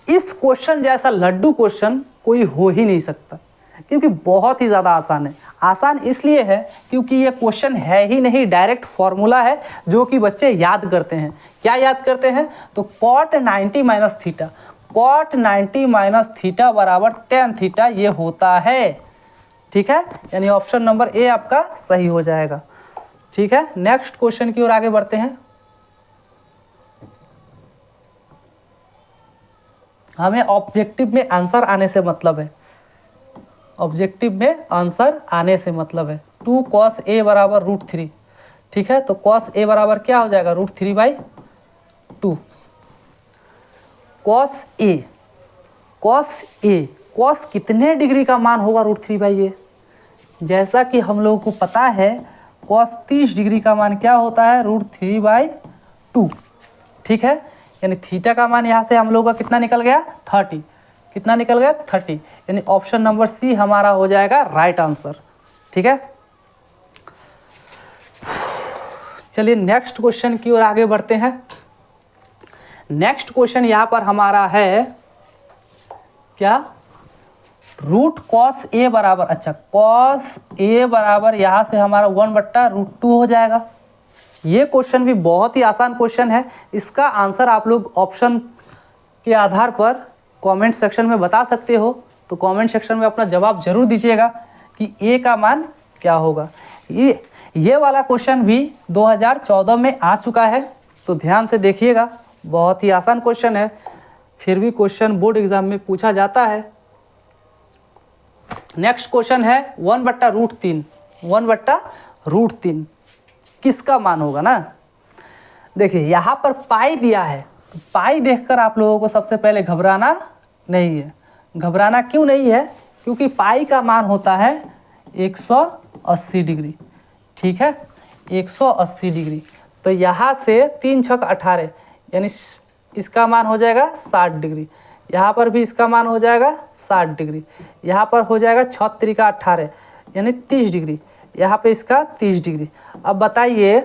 इस क्वेश्चन जैसा लड्डू क्वेश्चन कोई हो ही नहीं सकता, क्योंकि बहुत ही ज़्यादा आसान है। आसान इसलिए है क्योंकि ये क्वेश्चन है ही नहीं, डायरेक्ट फॉर्मूला है जो कि बच्चे याद करते हैं। क्या याद करते हैं, तो cot 90 minus theta, cot 90 minus theta बराबर टेन थीटा ये होता है, ठीक है। यानी ऑप्शन नंबर ए आपका सही हो जाएगा, ठीक है। नेक्स्ट क्वेश्चन की ओर आगे बढ़ते हैं। हमें ऑब्जेक्टिव में आंसर आने से मतलब है, ऑब्जेक्टिव में आंसर आने से मतलब है। 2 cos a बराबर √3, ठीक है। तो cos a बराबर क्या हो जाएगा, √3/2। cos a, cos a, cos कितने डिग्री का मान होगा √3/a। जैसा कि हम लोगों को पता है cos 30 डिग्री का मान क्या होता है, √3/2, ठीक है। यानी थीटा का मान यहाँ से हम लोगों का कितना निकल गया, 30, कितना निकल गया 30, यानी ऑप्शन नंबर सी हमारा हो जाएगा राइट आंसर, ठीक है। चलिए नेक्स्ट क्वेश्चन की ओर आगे बढ़ते हैं। नेक्स्ट क्वेश्चन यहाँ पर हमारा है क्या, √cos a बराबर, अच्छा cos a बराबर यहाँ से हमारा 1/√2 हो जाएगा। ये क्वेश्चन भी बहुत ही आसान क्वेश्चन है। इसका आंसर आप लोग ऑप्शन के आधार पर कमेंट सेक्शन में बता सकते हो, तो कमेंट सेक्शन में अपना जवाब जरूर दीजिएगा कि ए का मान क्या होगा। ये वाला क्वेश्चन भी 2014 में आ चुका है, तो ध्यान से देखिएगा, बहुत ही आसान क्वेश्चन है, फिर भी क्वेश्चन बोर्ड एग्जाम में पूछा जाता है। नेक्स्ट क्वेश्चन है 1/√3, 1/√3 किसका मान होगा ना। देखिए यहाँ पर पाई दिया है, तो पाई देखकर आप लोगों को सबसे पहले घबराना नहीं है। घबराना क्यों नहीं है, क्योंकि पाई का मान होता है 180 डिग्री, ठीक है, 180 डिग्री। तो यहाँ से 3 × 6 = 18, यानी इसका मान हो जाएगा 60 डिग्री। यहाँ पर भी इसका मान हो जाएगा 60 डिग्री। यहाँ पर हो जाएगा 6 × 3 = 18, यानी 30 डिग्री। यहाँ पे इसका 30 डिग्री। अब बताइए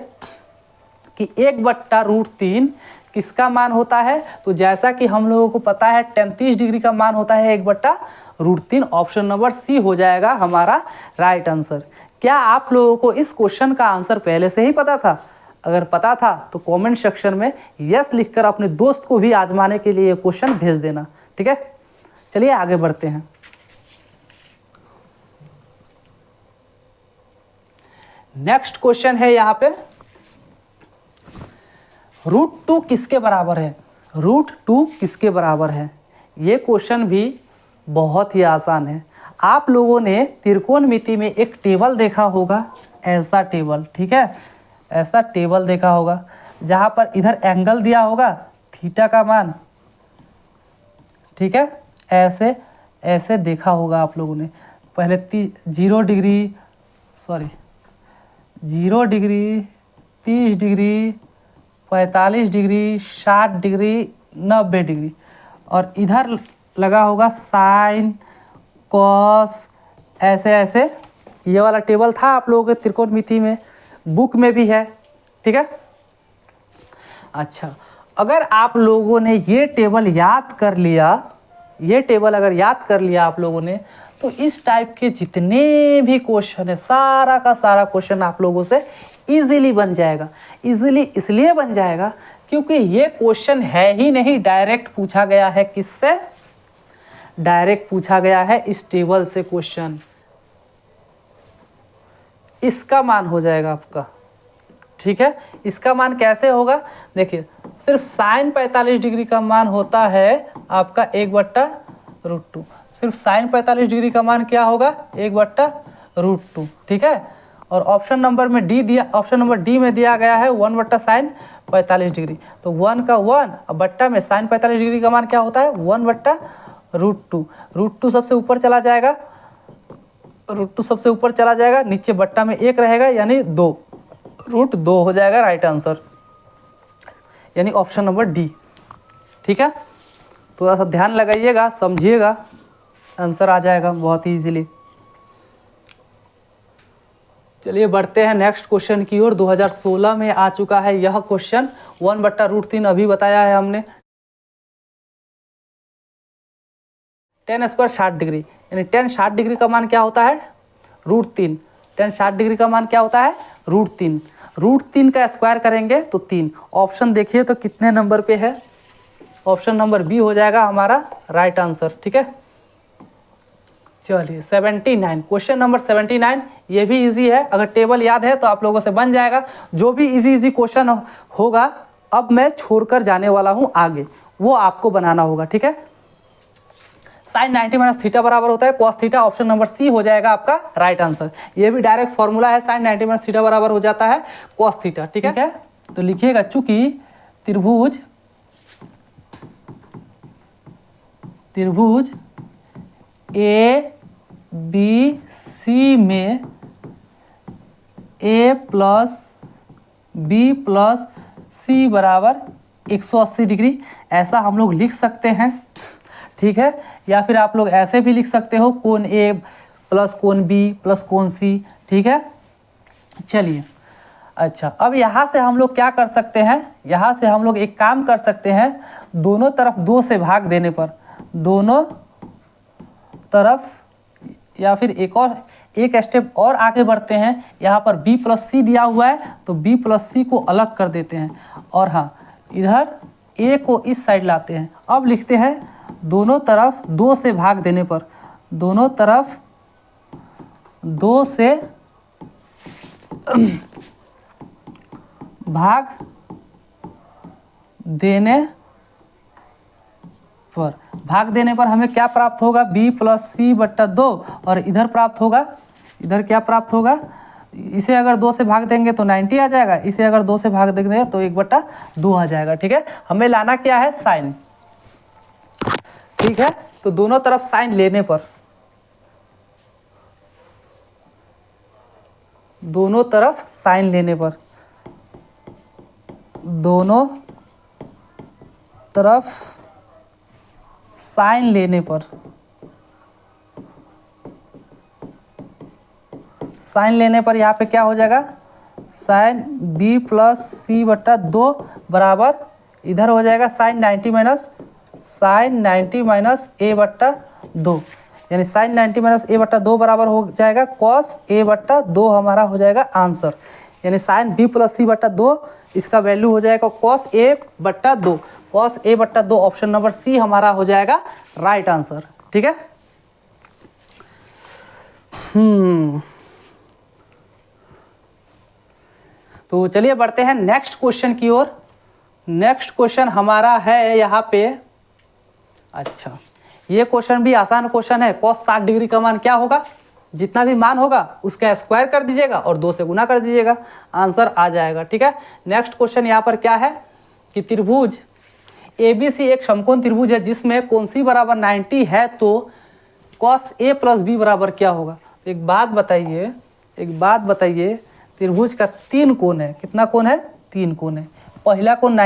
कि 1/√3 किसका मान होता है, तो जैसा कि हम लोगों को पता है 30 डिग्री का मान होता है 1/√3, ऑप्शन नंबर सी हो जाएगा हमारा राइट आंसर। क्या आप लोगों को इस क्वेश्चन का आंसर पहले से ही पता था? अगर पता था तो कमेंट सेक्शन में यस लिखकर अपने दोस्त को भी आजमाने के लिए ये क्वेश्चन भेज देना, ठीक है। चलिए आगे बढ़ते हैं। नेक्स्ट क्वेश्चन है यहाँ पे, √2 किसके बराबर है, √2 किसके बराबर है। ये क्वेश्चन भी बहुत ही आसान है। आप लोगों ने त्रिकोणमिति में एक टेबल देखा होगा, ऐसा टेबल, ठीक है, ऐसा टेबल देखा होगा जहाँ पर इधर एंगल दिया होगा थीटा का मान, ठीक है, ऐसे ऐसे देखा होगा आप लोगों ने। पहले 0 degree, 0 degree, 30 degree, 45 degree, 60 degree, 90 degree, और इधर लगा होगा साइन, कॉस, ऐसे ऐसे। ये वाला टेबल था आप लोगों के त्रिकोणमिति में, बुक में भी है, ठीक है। अच्छा, अगर आप लोगों ने ये टेबल याद कर लिया, ये टेबल अगर याद कर लिया आप लोगों ने, तो इस टाइप के जितने भी क्वेश्चन है सारा का सारा क्वेश्चन आप लोगों से इजीली बन जाएगा। इजीली इसलिए बन जाएगा क्योंकि ये क्वेश्चन है ही नहीं, डायरेक्ट पूछा गया है। किससे? डायरेक्ट पूछा गया है इस टेबल से क्वेश्चन। इसका मान हो जाएगा आपका, ठीक है। इसका मान कैसे होगा? देखिए, सिर्फ साइन 45 डिग्री का मान होता है आपका 1/√2। सिर्फ साइन 45 डिग्री का मान क्या होगा? 1/√2, ठीक है। और ऑप्शन नंबर में डी दिया, ऑप्शन नंबर डी में दिया गया है 1/sin 45 डिग्री। तो 1 का 1 और बट्टा में साइन 45 डिग्री का मान क्या होता है? 1/√2। √2 सबसे ऊपर चला जाएगा, √2 सबसे ऊपर चला जाएगा, नीचे बट्टा में 1 रहेगा यानी 2, √2 हो जाएगा राइट आंसर, यानी ऑप्शन नंबर डी, ठीक है। थोड़ा सा ध्यान लगाइएगा, समझिएगा, आंसर आ जाएगा बहुत ही इजीली। चलिए बढ़ते हैं नेक्स्ट क्वेश्चन की ओर। 2016 में आ चुका है यह क्वेश्चन। 1/√3 अभी बताया है हमने। tan स्क्वायर 60 डिग्री, यानी tan 60 डिग्री का मान क्या होता है? √3। tan 60 डिग्री का मान क्या होता है? √3। √3 का स्क्वायर करेंगे तो 3। ऑप्शन देखिए तो कितने नंबर पे है? ऑप्शन नंबर बी हो जाएगा हमारा राइट आंसर, ठीक है। चलिए 79, क्वेश्चन नंबर 79, ये भी इजी है। अगर टेबल याद है तो आप लोगों से बन जाएगा। जो भी इजी क्वेश्चन होगा अब मैं छोड़कर जाने वाला हूँ आगे, वो आपको बनाना होगा, ठीक है। साइन 90 माइनस थीटा बराबर होता है cos theta. Option number C हो जाएगा आपका राइट आंसर। ये भी डायरेक्ट फॉर्मूला है, साइन 90 माइनस थीटा बराबर हो जाता है कॉस थीटा, ठीक है। तो लिखिएगा, चूंकि त्रिभुज ए बी सी में a प्लस बी प्लस सी बराबर 180 डिग्री, ऐसा हम लोग लिख सकते हैं, ठीक है। या फिर आप लोग ऐसे भी लिख सकते हो, कोण ए प्लस कोण बी प्लस कोण सी, ठीक है। चलिए अच्छा, अब यहाँ से हम लोग क्या कर सकते हैं? यहाँ से हम लोग एक काम कर सकते हैं, दोनों तरफ 2 से भाग देने पर, दोनों तरफ, या फिर एक स्टेप और आगे बढ़ते हैं। यहाँ पर b प्लस सी दिया हुआ है तो b प्लस सी को अलग कर देते हैं, और हाँ इधर a को इस साइड लाते हैं। अब लिखते हैं दोनों तरफ 2 से भाग देने पर, दोनों तरफ 2 से भाग देने पर हमें क्या प्राप्त होगा? b प्लस सी बट्टा 2, और इधर प्राप्त होगा, इधर क्या प्राप्त होगा? इसे अगर 2 से भाग देंगे तो 90 आ जाएगा, इसे अगर 2 से भाग देंगे तो 1/2 आ जाएगा, ठीक है। हमें लाना क्या है? साइन, ठीक है। तो दोनों तरफ साइन लेने पर, दोनों तरफ साइन लेने पर, दोनों तरफ साइन लेने पर, साइन लेने पर यहाँ पे क्या हो जाएगा? साइन b प्लस सी बट्टा 2 बराबर, इधर हो जाएगा साइन 90 माइनस a बट्टा 2, यानी साइन 90 माइनस a बट्टा 2 बराबर हो जाएगा कॉस a बट्टा 2, हमारा हो जाएगा आंसर। यानी साइन b प्लस सी बट्टा 2, इसका वैल्यू हो जाएगा कॉस a बट्टा 2, कॉस a बट्टा 2, ऑप्शन नंबर सी हमारा हो जाएगा राइट आंसर, ठीक है। तो चलिए बढ़ते हैं नेक्स्ट क्वेश्चन की ओर। नेक्स्ट क्वेश्चन हमारा है यहाँ पे, अच्छा ये क्वेश्चन भी आसान क्वेश्चन है। कॉस 60 डिग्री का मान क्या होगा? जितना भी मान होगा उसका स्क्वायर कर दीजिएगा और 2 से गुना कर दीजिएगा, आंसर आ जाएगा, ठीक है। नेक्स्ट क्वेश्चन यहाँ पर क्या है कि त्रिभुज ABC एक समकोण त्रिभुज है जिसमें कोण C बराबर 90 है, तो कॉस A प्लस B बराबर क्या होगा? तो एक बात बताइए, त्रिभुज का 3 कोण है। कितना कोण है? 3 कोण है। पहला कोण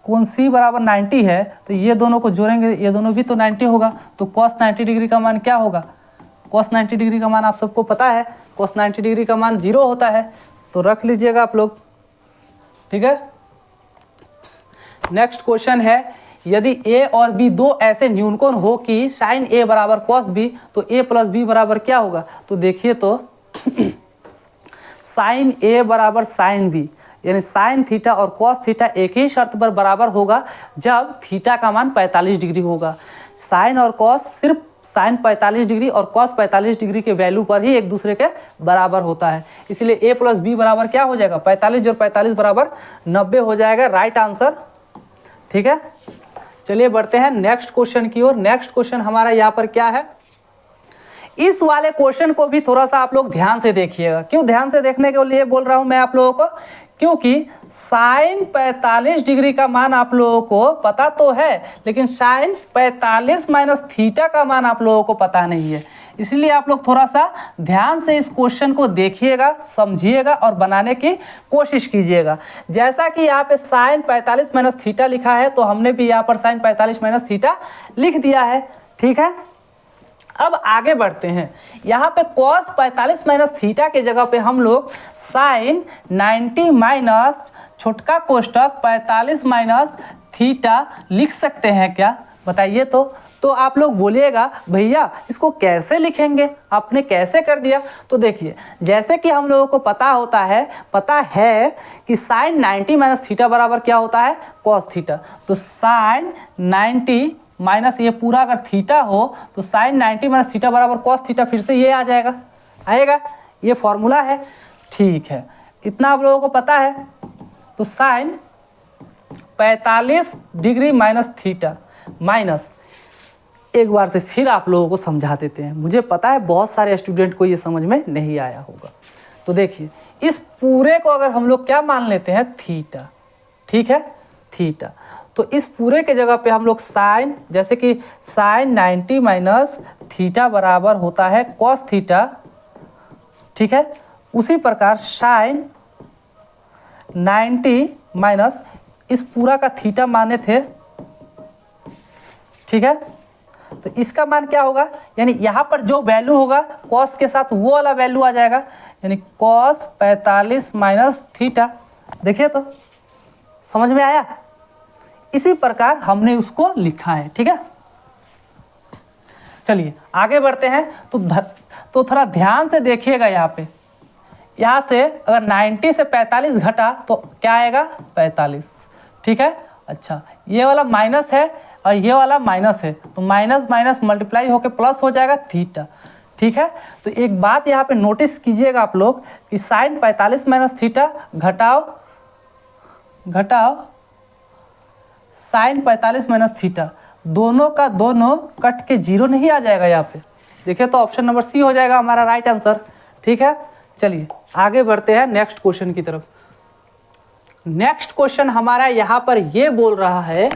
कोण C बराबर 90 है, तो ये दोनों को जोड़ेंगे, ये दोनों भी तो 90 होगा, तो कॉस 90 डिग्री का मान क्या होगा? कॉस 90 डिग्री का मान आप सबको पता है, कॉस 90 डिग्री का मान 0 होता है, तो रख लीजिएगा आप लोग, ठीक है। नेक्स्ट क्वेश्चन है, यदि a और b दो ऐसे न्यूनकोण हो कि साइन a बराबर कॉस b, तो a प्लस b बराबर क्या होगा? तो देखिए तो साइन a बराबर साइन b, यानी साइन थीटा और कॉस थीटा एक ही शर्त पर बराबर होगा जब थीटा का मान 45 डिग्री होगा। साइन और कॉस सिर्फ साइन 45 डिग्री और कॉस 45 डिग्री के वैल्यू पर ही एक दूसरे के बराबर होता है, इसलिए a प्लस बी बराबर क्या हो जाएगा? 45 और 45 बराबर 90 हो जाएगा, राइट आंसर। ठीक है, चलिए बढ़ते हैं नेक्स्ट क्वेश्चन की ओर। नेक्स्ट क्वेश्चन हमारा यहाँ पर क्या है? इस वाले क्वेश्चन को भी थोड़ा सा आप लोग ध्यान से देखिएगा। क्यों ध्यान से देखने के लिए बोल रहा हूँ मैं आप लोगों को? क्योंकि साइन 45 डिग्री का मान आप लोगों को पता तो है, लेकिन साइन 45 माइनस थीटा का मान आप लोगों को पता नहीं है। इसलिए आप लोग थोड़ा सा ध्यान से इस क्वेश्चन को देखिएगा, समझिएगा और बनाने की कोशिश कीजिएगा। जैसा कि यहाँ पे साइन 45 माइनस थीटा लिखा है, तो हमने भी यहाँ पर साइन 45 माइनस थीटा लिख दिया है। ठीक है, अब आगे बढ़ते हैं। यहाँ पे cos 45 माइनस थीटा के जगह पे हम लोग साइन 90 माइनस छोटका कोष्टक 45 माइनस थीटा लिख सकते हैं क्या? बताइए तो आप लोग बोलिएगा भैया इसको कैसे लिखेंगे, आपने कैसे कर दिया? तो देखिए, जैसे कि हम लोगों को पता है कि साइन 90 माइनस थीटा बराबर क्या होता है? Cos theta. तो साइन 90 माइनस ये पूरा अगर थीटा हो तो साइन 90 माइनस थीटा बराबर कॉस थीटा, फिर से ये आ आएगा, ये फॉर्मूला है। ठीक है, इतना आप लोगों को पता है। तो sine 45 degree minus theta minus, एक बार से फिर आप लोगों को समझा देते हैं। मुझे पता है बहुत सारे स्टूडेंट को ये समझ में नहीं आया होगा। तो देखिए, इस पूरे को अगर हम लोग क्या मान लेते हैं? थीटा। ठीक है, थीटा। तो इस पूरे के जगह पे हम लोग साइन, जैसे कि साइन 90 माइनस थीटा बराबर होता है कॉस थीटा। ठीक है, उसी प्रकार साइन 90 माइनस इस पूरा का थीटा माने थे। ठीक है, तो इसका मान क्या होगा? यानी यहाँ पर जो वैल्यू होगा कॉस के साथ वो वाला वैल्यू आ जाएगा, यानी कॉस 45 माइनस थीटा। देखिए तो समझ में आया? इसी प्रकार हमने उसको लिखा है। ठीक है, चलिए आगे बढ़ते हैं। तो थोड़ा ध्यान से देखिएगा। यहाँ से अगर 90 से 45 घटा तो क्या आएगा? 45। ठीक है, अच्छा ये वाला माइनस है और ये वाला माइनस है, तो माइनस माइनस मल्टीप्लाई होकर प्लस हो जाएगा थीटा। ठीक है, तो एक बात यहाँ पे नोटिस कीजिएगा आप लोग कि साइन 45 माइनस थीटा घटाओ साइन 45 माइनस थीटा, दोनों का दोनों कट के जीरो नहीं आ जाएगा यहाँ पे? देखिए तो ऑप्शन नंबर सी हो जाएगा हमारा राइट आंसर। ठीक है, चलिए आगे बढ़ते हैं नेक्स्ट क्वेश्चन की तरफ। नेक्स्ट क्वेश्चन हमारा यहाँ पर ये बोल रहा है,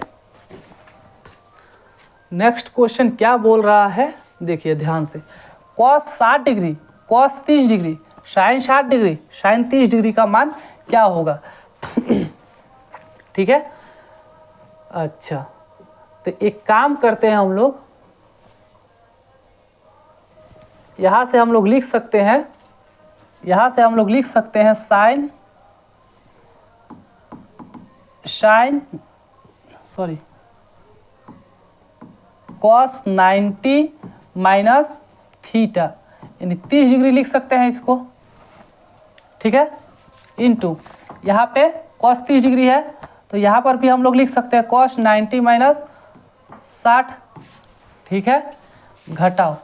नेक्स्ट क्वेश्चन क्या बोल रहा है? देखिए ध्यान से, cos 60 degree, cos 30 degree, sine 60 degree, sine 30 degree का मान क्या होगा? ठीक है, अच्छा तो एक काम करते हैं हम लोग, यहाँ से हम लोग लिख सकते हैं, कॉस 90 माइनस थीटा, यानी 30 डिग्री लिख सकते हैं इसको। ठीक है, इनटू यहाँ पे कॉस 30 डिग्री है, तो यहाँ पर भी हम लोग लिख सकते हैं कॉस 90 माइनस 60। ठीक है, घटाओ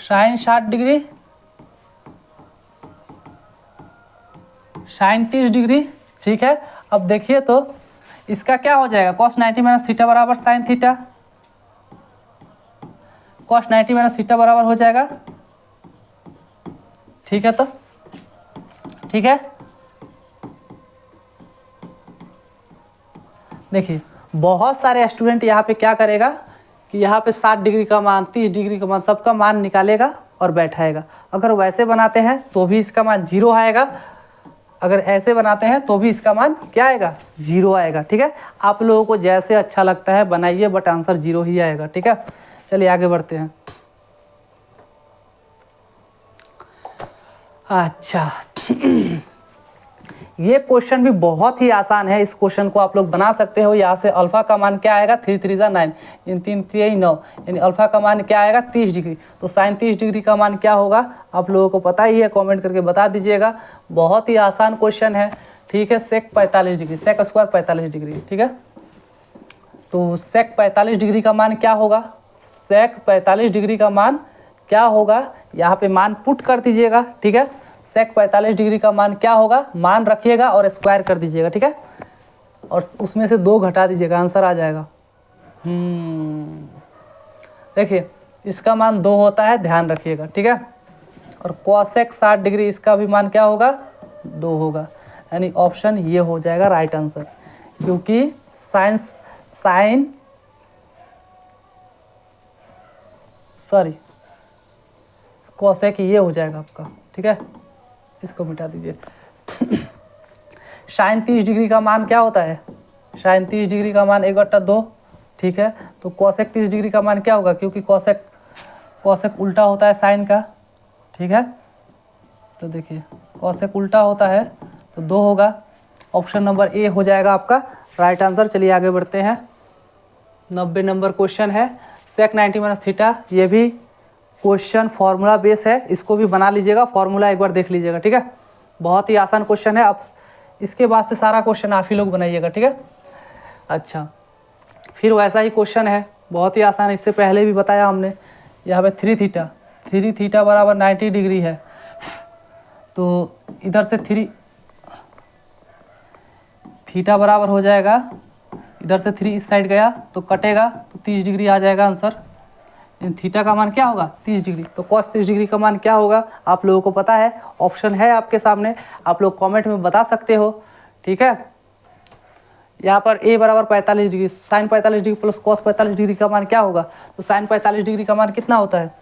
साइन 60 डिग्री, साइन 30 डिग्री। ठीक है, अब देखिए तो इसका क्या हो जाएगा? कॉस 90 माइनस थीटा बराबर sine theta, cos 90 minus theta बराबर हो जाएगा। ठीक है, तो ठीक है, देखिए बहुत सारे स्टूडेंट यहाँ पे क्या करेगा कि यहाँ पे 60 डिग्री का मान, 30 डिग्री का मान, सबका मान निकालेगा और बैठाएगा। अगर वैसे बनाते हैं तो भी इसका मान 0 आएगा, अगर ऐसे बनाते हैं तो भी इसका मान क्या आएगा? 0 आएगा। ठीक है, आप लोगों को जैसे अच्छा लगता है बनाइए, बट आंसर 0 ही आएगा। ठीक है, चलिए आगे बढ़ते हैं। अच्छा ये क्वेश्चन भी बहुत ही आसान है, इस क्वेश्चन को आप लोग बना सकते हो। यहाँ से अल्फा का मान क्या आएगा, 3 3 जा 9, इन 3 3 9, यानी अल्फा का मान क्या आएगा 30 डिग्री। तो साइन 30 डिग्री का मान क्या होगा आप लोगों को पता ही है, कमेंट करके बता दीजिएगा। बहुत ही आसान क्वेश्चन है, ठीक है। सेक 45 डिग्री, सेक स्क्वायर 45 डिग्री, ठीक है। तो सेक 45 डिग्री का मान क्या होगा, सेक 45 डिग्री का मान क्या होगा, यहाँ पे मान पुट कर दीजिएगा, ठीक है। सेक 45 डिग्री का मान क्या होगा, मान रखिएगा और स्क्वायर कर दीजिएगा, ठीक है। और उसमें से 2 घटा दीजिएगा, आंसर आ जाएगा। देखिए इसका मान 2 होता है, ध्यान रखिएगा, ठीक है। और कोसेक 60 डिग्री, इसका भी मान क्या होगा, 2 होगा, यानी ऑप्शन ये हो जाएगा राइट आंसर। क्योंकि कोसेक ये हो जाएगा आपका, ठीक है। इसको मिटा दीजिए। साइन 30 डिग्री का मान क्या होता है, साइन 30 डिग्री का मान 1/2, ठीक है। तो कोसेक 30 डिग्री का मान क्या होगा, क्योंकि कोसेक उल्टा होता है साइन का, ठीक है। तो देखिए कोसेक उल्टा होता है तो 2 होगा। ऑप्शन नंबर ए हो जाएगा आपका राइट आंसर। चलिए आगे बढ़ते हैं। 90 नंबर क्वेश्चन है, सेक 90 माइनस थीटा। ये भी क्वेश्चन फॉर्मूला बेस है, इसको भी बना लीजिएगा, फॉर्मूला एक बार देख लीजिएगा, ठीक है। बहुत ही आसान क्वेश्चन है, अब इसके बाद से सारा क्वेश्चन आप ही लोग बनाइएगा, ठीक है। अच्छा, फिर वैसा ही क्वेश्चन है, बहुत ही आसान, इससे पहले भी बताया हमने। यहाँ पे 3 थीटा बराबर 90 डिग्री है, तो इधर से थीटा बराबर हो जाएगा, इधर से 3 इस साइड गया तो कटेगा, तो 30 डिग्री आ जाएगा आंसर। इन थीटा का मान क्या होगा, 30 डिग्री। तो कॉस 30 डिग्री का मान क्या होगा आप लोगों को पता है, ऑप्शन है आपके सामने, आप लोग कमेंट में बता सकते हो, ठीक है। यहाँ पर a बराबर 45 degree, sine 45 degree plus cos 45 degree का मान क्या होगा। तो साइन 45 डिग्री का मान कितना होता है,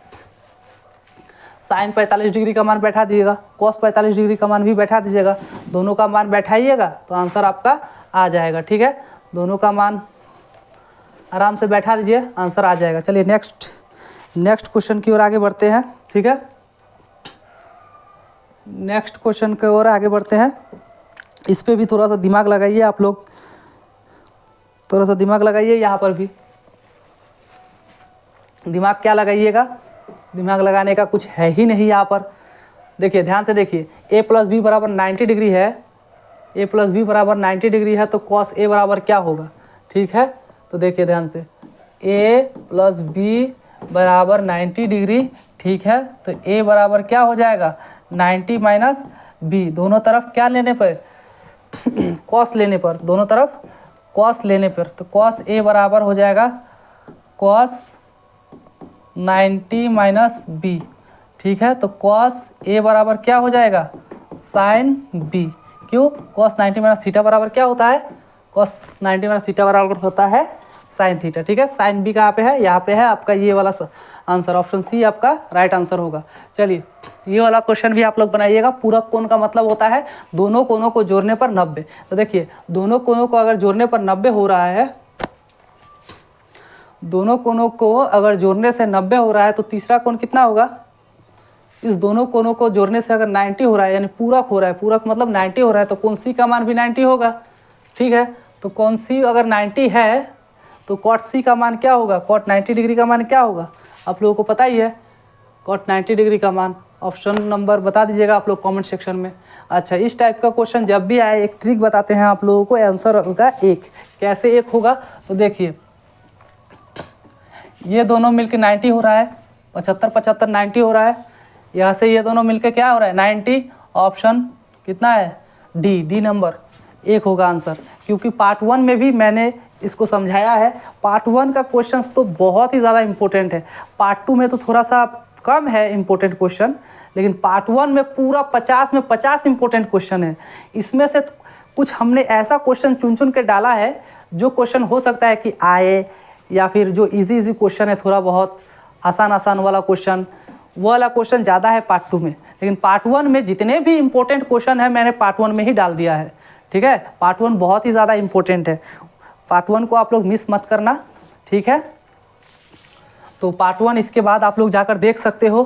साइन 45 डिग्री का मान बैठा दीजिएगा, कॉस 45 डिग्री का मान भी बैठा दीजिएगा, दोनों का मान बैठाइएगा तो आंसर आपका आ जाएगा, ठीक है। दोनों का मान आराम से बैठा दीजिए, आंसर आ जाएगा। चलिए नेक्स्ट क्वेश्चन की ओर आगे बढ़ते हैं, ठीक है। नेक्स्ट क्वेश्चन की ओर आगे बढ़ते हैं। इस पे भी थोड़ा सा दिमाग लगाइए आप लोग, थोड़ा सा दिमाग लगाइए। यहाँ पर भी दिमाग क्या लगाइएगा, दिमाग लगाने का कुछ है ही नहीं यहाँ पर। देखिए ध्यान से देखिए, a प्लस बी बराबर 90 डिग्री है, a प्लस बी बराबर 90 डिग्री है, तो कॉस a बराबर क्या होगा, ठीक है। तो देखिए ध्यान से, a प्लस बी बराबर 90 डिग्री, ठीक है। तो a बराबर क्या हो जाएगा, 90 माइनस बी, दोनों तरफ क्या लेने पर, कॉस लेने पर, दोनों तरफ कॉस लेने पर। तो कॉस a बराबर हो जाएगा कॉस 90 माइनस बी, ठीक है। तो कॉस a बराबर क्या हो जाएगा, साइन b। क्यों, कॉस 90 माइनस थीटा बराबर क्या होता है, कॉस 90 माइनस थीटा बराबर होता है साइन थीटा, ठीक है। साइन बी कहाँ पे है, यहाँ पे है आपका ये वाला आंसर, ऑप्शन सी आपका राइट आंसर होगा। चलिए ये वाला क्वेश्चन भी आप लोग बनाइएगा। पूरक कोण का मतलब होता है दोनों कोणों को जोड़ने पर 90। तो देखिए दोनों कोणों को अगर जोड़ने पर 90 हो रहा है, दोनों कोणों को अगर जोड़ने से 90 हो रहा है, तो तीसरा कोण कितना होगा, इस दोनों कोणों को जोड़ने से अगर 90 हो रहा है, यानी पूरक हो रहा है, पूरक मतलब 90 हो रहा है, तो कोण सी का मान भी 90 होगा, ठीक है। तो कोण सी अगर 90 है तो कॉट सी का मान क्या होगा, कॉट 90 डिग्री का मान क्या होगा, आप लोगों को पता ही है, कॉट 90 डिग्री का मान। ऑप्शन नंबर बता दीजिएगा आप लोग कमेंट सेक्शन में। अच्छा, इस टाइप का क्वेश्चन जब भी आए, एक ट्रिक बताते हैं आप लोगों को, आंसर होगा 1। कैसे 1 होगा, तो देखिए ये दोनों मिलके 90 हो रहा है, 75 90 हो रहा है, यहाँ से ये दोनों मिलके क्या हो रहा है 90। ऑप्शन कितना है, डी नंबर 1 होगा आंसर। क्योंकि पार्ट 1 में भी मैंने इसको समझाया है। पार्ट 1 का क्वेश्चंस तो बहुत ही ज़्यादा इंपॉर्टेंट है, पार्ट 2 में तो थोड़ा सा कम है इंपॉर्टेंट क्वेश्चन, लेकिन पार्ट 1 में पूरा 50 में 50 इंपॉर्टेंट क्वेश्चन है। इसमें से कुछ हमने ऐसा क्वेश्चन चुन के डाला है जो क्वेश्चन हो सकता है कि आए, या फिर जो इजी क्वेश्चन है, थोड़ा बहुत आसान वाला क्वेश्चन, वो वाला क्वेश्चन ज़्यादा है पार्ट 2 में। लेकिन पार्ट 1 में जितने भी इंपॉर्टेंट क्वेश्चन है मैंने पार्ट 1 में ही डाल दिया है, ठीक है। पार्ट 1 बहुत ही ज़्यादा इंपॉर्टेंट है, पार्ट 1 को आप लोग मिस मत करना, ठीक है। तो पार्ट 1 इसके बाद आप लोग जाकर देख सकते हो।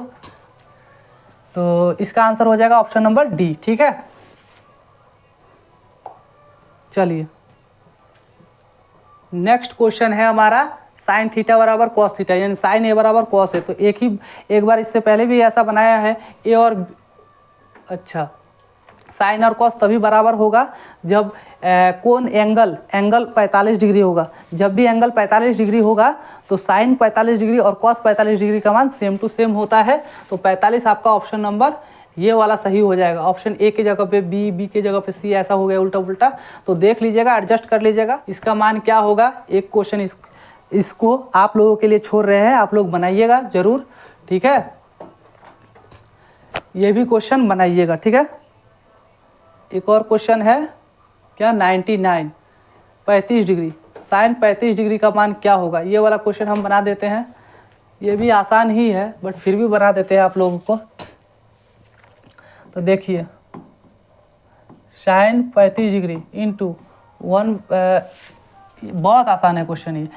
तो इसका आंसर हो जाएगा ऑप्शन नंबर डी, ठीक है। चलिए नेक्स्ट क्वेश्चन है हमारा साइन थीटा बराबर कॉस थीटा, यानी साइन ए बराबर कॉस है। तो एक बार इससे पहले भी ऐसा बनाया है ए और अच्छा साइन और कॉस तभी बराबर होगा जब कोण एंगल 45 डिग्री होगा। जब भी एंगल 45 डिग्री होगा तो साइन 45 डिग्री और कॉस 45 डिग्री का मान सेम टू सेम होता है। तो 45 आपका ऑप्शन नंबर ये वाला सही हो जाएगा। ऑप्शन ए के जगह पे बी, बी के जगह पे सी, ऐसा हो गया उल्टा उल्टा। तो देख लीजिएगा, एडजस्ट कर लीजिएगा इसका मान क्या होगा। एक क्वेश्चन इसको आप लोगों के लिए छोड़ रहे हैं, आप लोग बनाइएगा ज़रूर, ठीक है। ये भी क्वेश्चन बनाइएगा, ठीक है। एक और क्वेश्चन है क्या, 99 35 डिग्री, साइन 35 डिग्री का मान क्या होगा। ये वाला क्वेश्चन हम बना देते हैं। ये भी आसान ही है बट फिर भी बना देते हैं आप लोगों को। तो देखिए साइन 35 डिग्री इंटू 1, बहुत आसान है क्वेश्चन ये।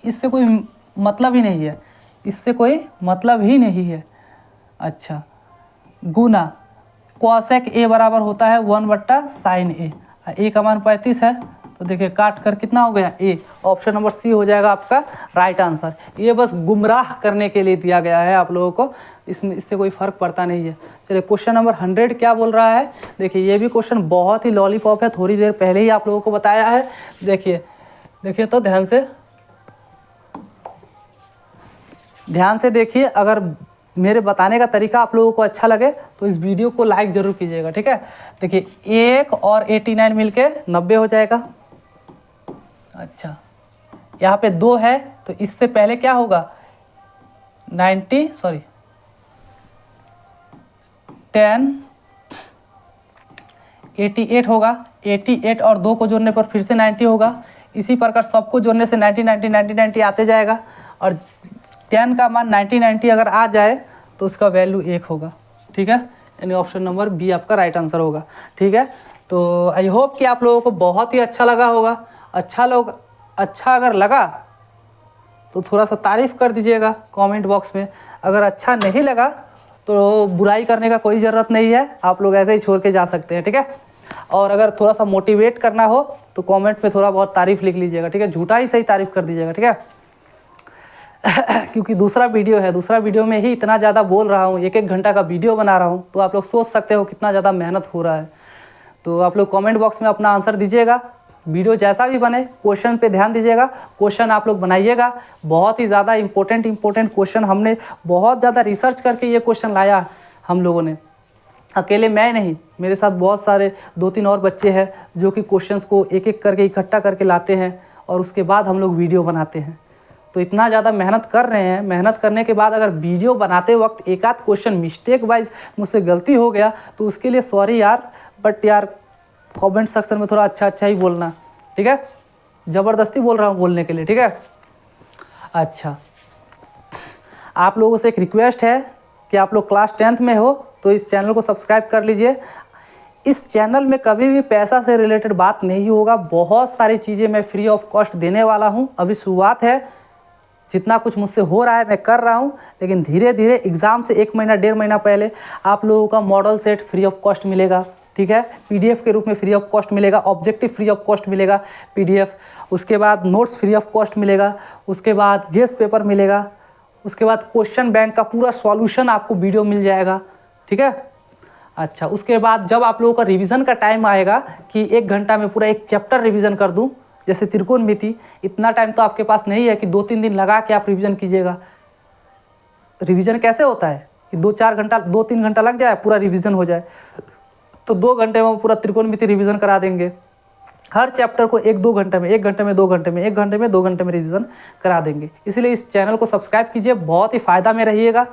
इससे कोई मतलब ही नहीं है, इससे कोई मतलब ही नहीं है। अच्छा, गुना कॉसेक ए बराबर होता है 1/sin ए। ए का मान 35 है तो देखिए काट कर कितना हो गया ए। ऑप्शन नंबर सी हो जाएगा आपका राइट आंसर। ये बस गुमराह करने के लिए दिया गया है आप लोगों को, इससे कोई फ़र्क पड़ता नहीं है। चलिए क्वेश्चन नंबर 100 क्या बोल रहा है। देखिए ये भी क्वेश्चन बहुत ही लॉलीपॉप है, थोड़ी देर पहले ही आप लोगों को बताया है। देखिए तो ध्यान से देखिए। अगर मेरे बताने का तरीका आप लोगों को अच्छा लगे तो इस वीडियो को लाइक ज़रूर कीजिएगा, ठीक है। देखिए 1 और 89 मिलके 90 हो जाएगा। अच्छा, यहाँ पे 2 है तो इससे पहले क्या होगा 10 88 होगा। 88 और 2 को जोड़ने पर फिर से 90 होगा। इसी प्रकार सबको जोड़ने से 90 आते जाएगा। और 10 का मान 90 अगर आ जाए तो उसका वैल्यू 1 होगा, ठीक है। यानी ऑप्शन नंबर बी आपका राइट आंसर होगा, ठीक है। तो आई होप कि आप लोगों को बहुत ही अच्छा लगा होगा। अच्छा अगर लगा तो थोड़ा सा तारीफ़ कर दीजिएगा कमेंट बॉक्स में। अगर अच्छा नहीं लगा तो बुराई करने का कोई ज़रूरत नहीं है, आप लोग ऐसे ही छोड़ के जा सकते हैं, ठीक है। और अगर थोड़ा सा मोटिवेट करना हो तो कमेंट में थोड़ा बहुत तारीफ़ लिख लीजिएगा, ठीक है। झूठा ही सही तारीफ़ कर दीजिएगा, ठीक है। क्योंकि दूसरा वीडियो में ही इतना ज़्यादा बोल रहा हूँ, 1 घंटा का वीडियो बना रहा हूँ, तो आप लोग सोच सकते हो कितना ज़्यादा मेहनत हो रहा है। तो आप लोग कमेंट बॉक्स में अपना आंसर दीजिएगा। वीडियो जैसा भी बने क्वेश्चन पे ध्यान दीजिएगा, क्वेश्चन आप लोग बनाइएगा। बहुत ही ज़्यादा इम्पोर्टेंट क्वेश्चन, हमने बहुत ज़्यादा रिसर्च करके ये क्वेश्चन लाया हम लोगों ने। अकेले मैं नहीं, मेरे साथ बहुत सारे 2-3 और बच्चे हैं जो कि क्वेश्चंस को एक एक करके इकट्ठा करके लाते हैं और उसके बाद हम लोग वीडियो बनाते हैं। तो इतना ज़्यादा मेहनत कर रहे हैं, मेहनत करने के बाद अगर वीडियो बनाते वक्त एक आध क्वेश्चन मिस्टेक वाइज मुझसे गलती हो गया तो उसके लिए सॉरी यार, बट यार कमेंट सेक्शन में थोड़ा अच्छा ही बोलना, ठीक है। ज़बरदस्ती बोल रहा हूँ बोलने के लिए, ठीक है। अच्छा, आप लोगों से एक रिक्वेस्ट है कि आप लोग क्लास 10th में हो तो इस चैनल को सब्सक्राइब कर लीजिए। इस चैनल में कभी भी पैसा से रिलेटेड बात नहीं होगा। बहुत सारी चीज़ें मैं फ्री ऑफ कॉस्ट देने वाला हूँ। अभी शुरुआत है, जितना कुछ मुझसे हो रहा है मैं कर रहा हूँ, लेकिन धीरे धीरे एग्ज़ाम से 1 महीना 1.5 महीना पहले आप लोगों का model set free of cost मिलेगा, ठीक है। PDF के रूप में फ्री ऑफ कॉस्ट मिलेगा, ऑब्जेक्टिव फ्री ऑफ कॉस्ट मिलेगा PDF, उसके बाद नोट्स फ्री ऑफ कॉस्ट मिलेगा, उसके बाद गेस्ट पेपर मिलेगा, उसके बाद क्वेश्चन बैंक का पूरा सॉल्यूशन आपको वीडियो मिल जाएगा, ठीक है। अच्छा, उसके बाद जब आप लोगों का रिवीजन का टाइम आएगा कि 1 घंटा में पूरा एक चैप्टर रिवीजन कर दूं, जैसे त्रिकोणमिति, इतना टाइम तो आपके पास नहीं है कि 2-3 दिन लगा के आप रिवीजन कीजिएगा। रिवीजन कैसे होता है कि 2-3 घंटा लग जाए पूरा रिवीजन हो जाए, तो 2 घंटे में पूरा त्रिकोणमिति रिवीजन करा देंगे। हर चैप्टर को 1-2 घंटे में, 1 घंटे में 2 घंटे में, 1 घंटे में 2 घंटे में रिवीजन करा देंगे। इसलिए इस चैनल को सब्सक्राइब कीजिए, बहुत ही फ़ायदा में रहिएगा।